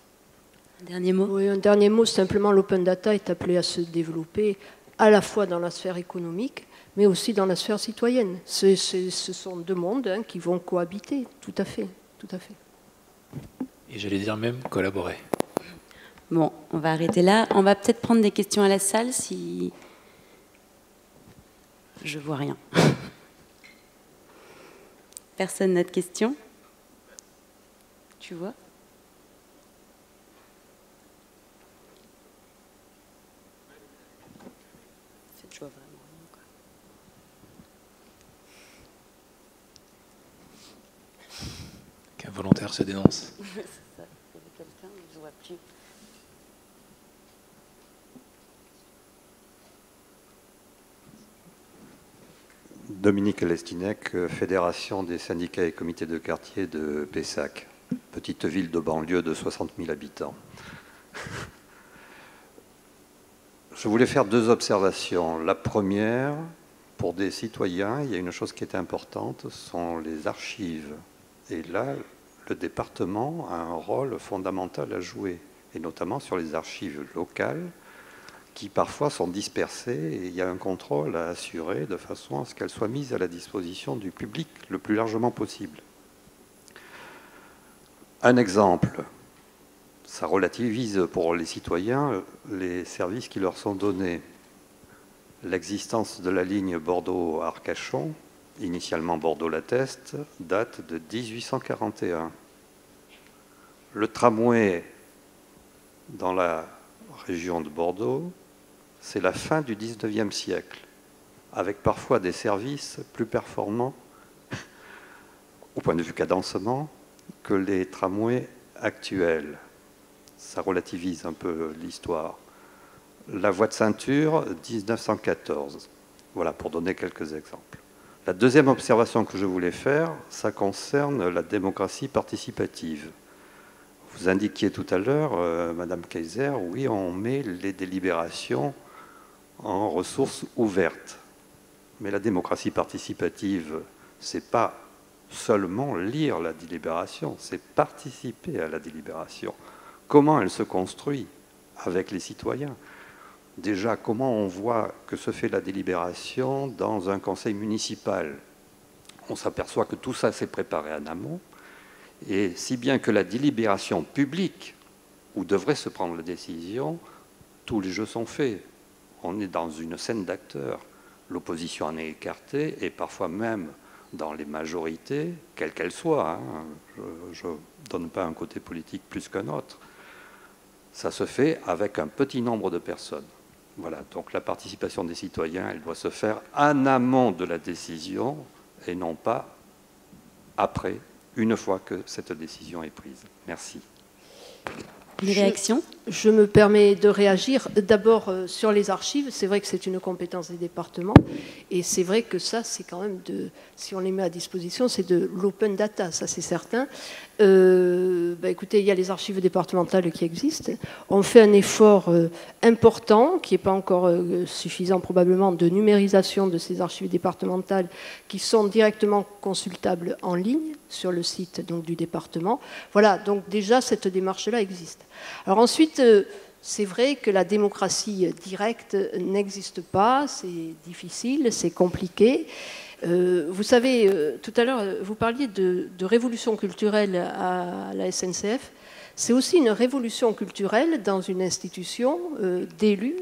Un dernier mot ?
Oui, un dernier mot, simplement l'open data est appelé à se développer à la fois dans la sphère économique, mais aussi dans la sphère citoyenne. Ce sont deux mondes qui vont cohabiter, tout à fait, tout à fait.
Et j'allais dire même collaborer.
Bon, on va arrêter là. On va peut-être prendre des questions à la salle si... Je vois rien. Personne n'a de questions ? Tu vois ? Je vois vraiment rien, quoi.
Qu'un volontaire se dénonce.
C'est ça. Il y avait quelqu'un, mais je ne vois plus.
Dominique Lestinec, Fédération des syndicats et comités de quartier de Pessac, petite ville de banlieue de 60 000 habitants. Je voulais faire deux observations. La première, pour des citoyens, il y a une chose qui est importante, ce sont les archives. Et là, le département a un rôle fondamental à jouer, et notamment sur les archives locales, qui parfois sont dispersées, et il y a un contrôle à assurer de façon à ce qu'elles soient mises à la disposition du public le plus largement possible. Un exemple, ça relativise pour les citoyens les services qui leur sont donnés. L'existence de la ligne Bordeaux-Arcachon, initialement Bordeaux-La Teste, date de 1841. Le tramway dans la région de Bordeaux, c'est la fin du XIXe siècle, avec parfois des services plus performants au point de vue cadencement que les tramways actuels. Ça relativise un peu l'histoire. La voie de ceinture, 1914. Voilà, pour donner quelques exemples. La deuxième observation que je voulais faire, ça concerne la démocratie participative. Vous indiquiez tout à l'heure, Madame Kayser, oui, on met les délibérations en ressources ouvertes. Mais la démocratie participative, c'est pas seulement lire la délibération, c'est participer à la délibération. Comment elle se construit avec les citoyens? Déjà, comment on voit que se fait la délibération dans un conseil municipal? On s'aperçoit que tout ça s'est préparé en amont, et si bien que la délibération publique, où devrait se prendre la décision, tous les jeux sont faits. on est dans une scène d'acteurs. L'opposition en est écartée, et parfois même dans les majorités, quelles qu'elles soient, hein, je ne donne pas un côté politique plus qu'un autre, ça se fait avec un petit nombre de personnes. Voilà, donc la participation des citoyens, elle doit se faire en amont de la décision et non pas après, une fois que cette décision est prise. Merci.
Des réactions ?
Je me permets de réagir. D'abord, sur les archives, c'est vrai que c'est une compétence des départements. Et c'est vrai que ça, c'est quand même si on les met à disposition, c'est de l'open data, ça c'est certain. Écoutez, il y a les archives départementales qui existent. On fait un effort important, qui n'est pas encore suffisant probablement, de numérisation de ces archives départementales qui sont directement consultables en ligne sur le site donc, du département. Voilà, donc déjà cette démarche-là existe. Alors ensuite, c'est vrai que la démocratie directe n'existe pas, c'est difficile, c'est compliqué. Vous savez, tout à l'heure, vous parliez de révolution culturelle à la SNCF. C'est aussi une révolution culturelle dans une institution d'élus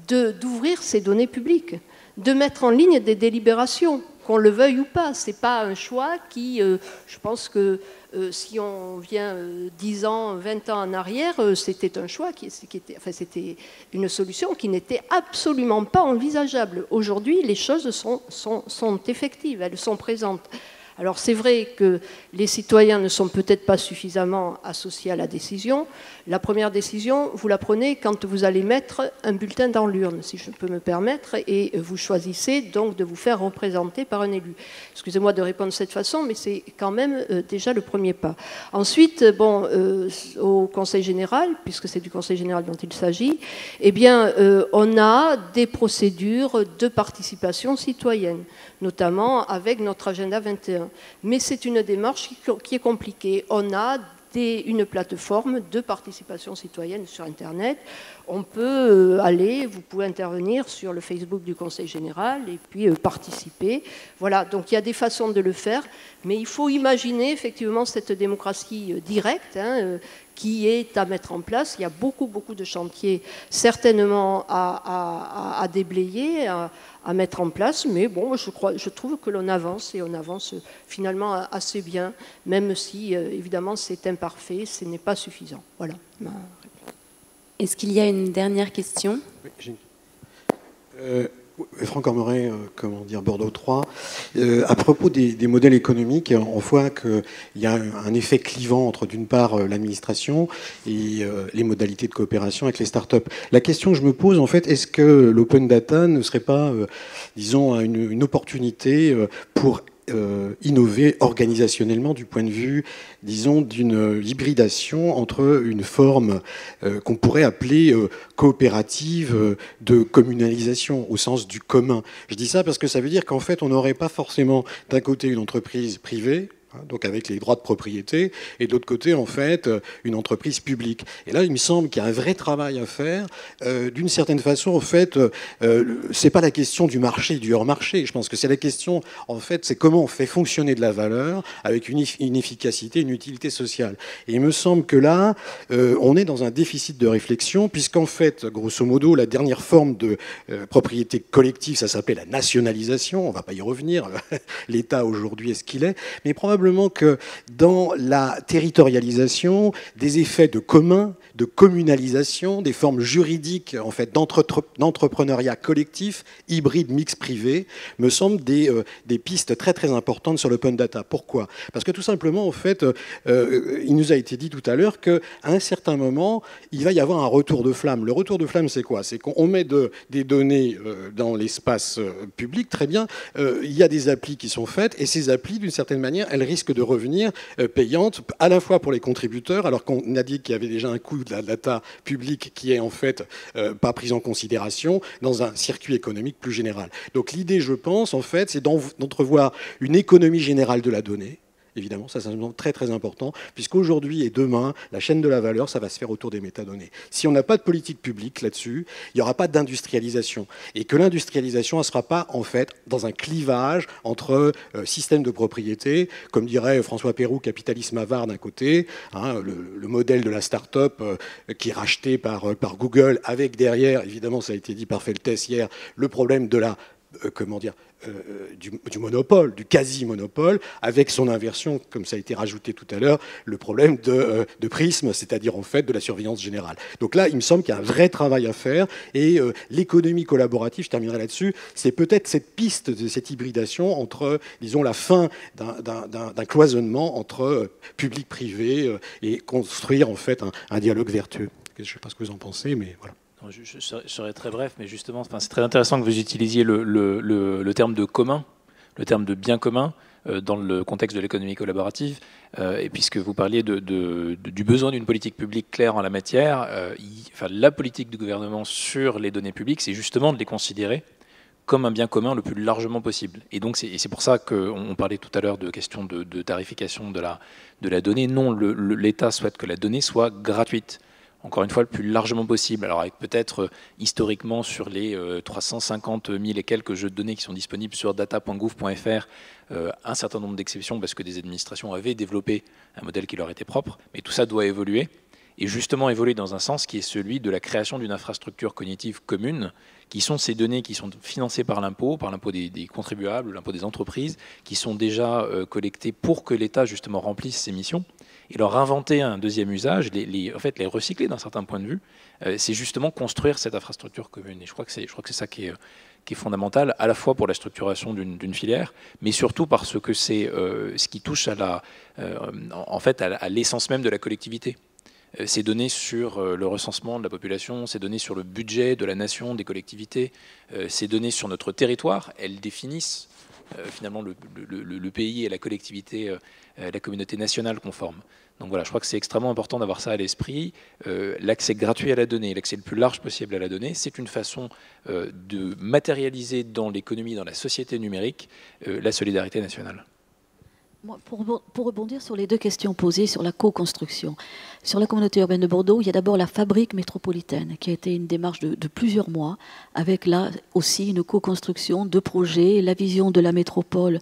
d'ouvrir ces données publiques, de mettre en ligne des délibérations, qu'on le veuille ou pas. Ce n'est pas un choix qui, je pense que si on vient 10 ans, 20 ans en arrière, c'était un choix c'était une solution qui n'était absolument pas envisageable. Aujourd'hui, les choses sont effectives, elles sont présentes. Alors c'est vrai que les citoyens ne sont peut-être pas suffisamment associés à la décision. La première décision, vous la prenez quand vous allez mettre un bulletin dans l'urne, si je peux me permettre, et vous choisissez donc de vous faire représenter par un élu. Excusez-moi de répondre de cette façon, mais c'est quand même déjà le premier pas. Ensuite, au Conseil général, puisque c'est du Conseil général dont il s'agit, eh bien, on a des procédures de participation citoyenne, notamment avec notre agenda 21. Mais c'est une démarche qui est compliquée. On a une plateforme de participation citoyenne sur Internet. On peut vous pouvez intervenir sur le Facebook du Conseil général et puis participer. Voilà, donc il y a des façons de le faire, mais il faut imaginer effectivement cette démocratie directe qui est à mettre en place. Il y a beaucoup de chantiers certainement à déblayer, à mettre en place, mais bon, je trouve que l'on avance, et on avance finalement assez bien, même si évidemment c'est imparfait, ce n'est pas suffisant. Voilà.
Est-ce qu'il y a une dernière question ?
Oui, Franck Ormeret, Bordeaux 3. À propos des modèles économiques, on voit qu'il y a un effet clivant entre, d'une part, l'administration et les modalités de coopération avec les startups. La question que je me pose, en fait, est-ce que l'open data ne serait pas, disons, une opportunité pour innover organisationnellement du point de vue, disons, d'une hybridation entre une forme qu'on pourrait appeler coopérative de communalisation au sens du commun. Je dis ça parce que ça veut dire qu'en fait, on n'aurait pas forcément d'un côté une entreprise privée, donc avec les droits de propriété, et de l'autre côté, en fait, une entreprise publique. Et là, il me semble qu'il y a un vrai travail à faire. D'une certaine façon, en fait, c'est pas la question du marché, du hors-marché. Je pense que c'est la question, en fait, c'est comment on fait fonctionner de la valeur avec une efficacité, une utilité sociale. Et il me semble que là, on est dans un déficit de réflexion, puisqu'en fait, grosso modo, la dernière forme de propriété collective, ça s'appelait la nationalisation. On va pas y revenir. L'État, aujourd'hui, est ce qu'il est. Mais probablement que dans la territorialisation, des effets de commun, de communalisation, des formes juridiques en fait, d'entrepreneuriat collectif, hybride, mix privé, me semblent des pistes très très importantes sur l'open data. Pourquoi ? Parce que tout simplement, en fait, il nous a été dit tout à l'heure qu'à un certain moment, il va y avoir un retour de flamme. Le retour de flamme, c'est quoi ? C'est qu'on met des données dans l'espace public, très bien, il y a des applis qui sont faites, et ces applis, d'une certaine manière, elles risquent de revenir payantes, à la fois pour les contributeurs, alors qu'on a dit qu'il y avait déjà un coût de la data publique qui est en fait pas prise en considération dans un circuit économique plus général. Donc l'idée, je pense, en fait, c'est d'entrevoir une économie générale de la donnée, évidemment, ça me semble très très important, puisqu'aujourd'hui et demain, la chaîne de la valeur, ça va se faire autour des métadonnées. Si on n'a pas de politique publique là-dessus, il n'y aura pas d'industrialisation. Et que l'industrialisation ne sera pas, en fait, dans un clivage entre système de propriété, comme dirait François Pérou, capitalisme avare d'un côté, hein, le modèle de la start-up qui est racheté par Google, avec derrière, évidemment, ça a été dit par Feltes hier, le problème de la du monopole, du quasi-monopole, avec son inversion, comme ça a été rajouté tout à l'heure, le problème de prisme, c'est-à-dire en fait de la surveillance générale. Donc là, il me semble qu'il y a un vrai travail à faire, et l'économie collaborative, je terminerai là-dessus, c'est peut-être cette piste de cette hybridation entre, disons, la fin d'un cloisonnement entre public-privé et construire en fait un dialogue vertueux. Je ne sais pas ce que vous en pensez, mais voilà.
Je serai très bref, mais justement, c'est très intéressant que vous utilisiez le terme de commun, le terme de bien commun, dans le contexte de l'économie collaborative, et puisque vous parliez du besoin d'une politique publique claire en la matière, la politique du gouvernement sur les données publiques, c'est justement de les considérer comme un bien commun le plus largement possible. Et donc c'est pour ça qu'on parlait tout à l'heure de questions de tarification de la donnée. Non, l'État souhaite que la donnée soit gratuite. Encore une fois, le plus largement possible. Alors avec peut-être historiquement sur les 350 000 et quelques jeux de données qui sont disponibles sur data.gouv.fr, un certain nombre d'exceptions parce que des administrations avaient développé un modèle qui leur était propre, mais tout ça doit évoluer, et justement évoluer dans un sens qui est celui de la création d'une infrastructure cognitive commune, qui sont ces données qui sont financées par l'impôt des contribuables, l'impôt des entreprises, qui sont déjà collectées pour que l'État justement remplisse ses missions. Et leur inventer un deuxième usage, en fait, les recycler d'un certain point de vue, c'est justement construire cette infrastructure commune. Et je crois que c'est ça qui est fondamental, à la fois pour la structuration d'une filière, mais surtout parce que c'est ce qui touche à l'essence même de la collectivité. Ces données sur le recensement de la population, ces données sur le budget de la nation, des collectivités, ces données sur notre territoire, elles définissent finalement le pays et la collectivité, la communauté nationale conforme. Donc voilà, je crois que c'est extrêmement important d'avoir ça à l'esprit. L'accès gratuit à la donnée, l'accès le plus large possible à la donnée, c'est une façon de matérialiser dans l'économie, dans la société numérique, la solidarité nationale.
Pour rebondir sur les deux questions posées sur la co-construction, sur la communauté urbaine de Bordeaux, il y a d'abord la fabrique métropolitaine qui a été une démarche de plusieurs mois, avec là aussi une co-construction de projets, la vision de la métropole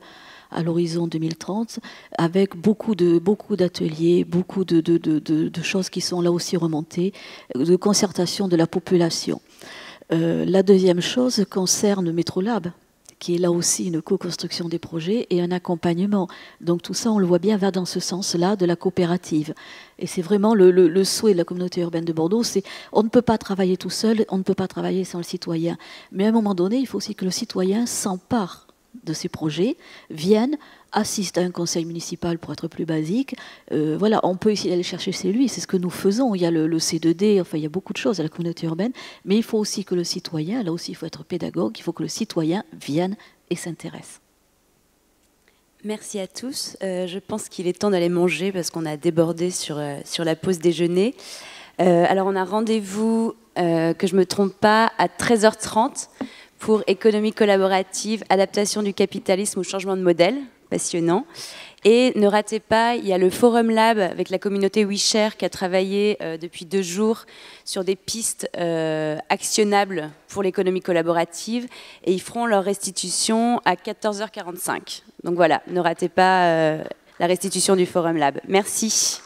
à l'horizon 2030, avec beaucoup d'ateliers, beaucoup de choses qui sont là aussi remontées, de concertation de la population. La deuxième chose concerne Métrolab, qui est là aussi une co-construction des projets et un accompagnement. Donc tout ça, on le voit bien, va dans ce sens-là de la coopérative. Et c'est vraiment le souhait de la communauté urbaine de Bordeaux, c'est on ne peut pas travailler tout seul, on ne peut pas travailler sans le citoyen. Mais à un moment donné, il faut aussi que le citoyen s'empare de ces projets, vienne, assiste à un conseil municipal pour être plus basique. Voilà, on peut essayer d'aller chercher chez lui, c'est ce que nous faisons. Il y a le C2D, enfin il y a beaucoup de choses à la communauté urbaine, mais il faut aussi que le citoyen, là aussi il faut être pédagogue, il faut que le citoyen vienne et s'intéresse.
Merci à tous. Je pense qu'il est temps d'aller manger parce qu'on a débordé sur la pause déjeuner. Alors on a rendez-vous, que je ne me trompe pas, à 13h30 pour économie collaborative, adaptation du capitalisme au changement de modèle. Passionnant. Et ne ratez pas, il y a le Forum Lab avec la communauté WeShare qui a travaillé depuis 2 jours sur des pistes actionnables pour l'économie collaborative, et ils feront leur restitution à 14h45. Donc voilà, ne ratez pas la restitution du Forum Lab. Merci.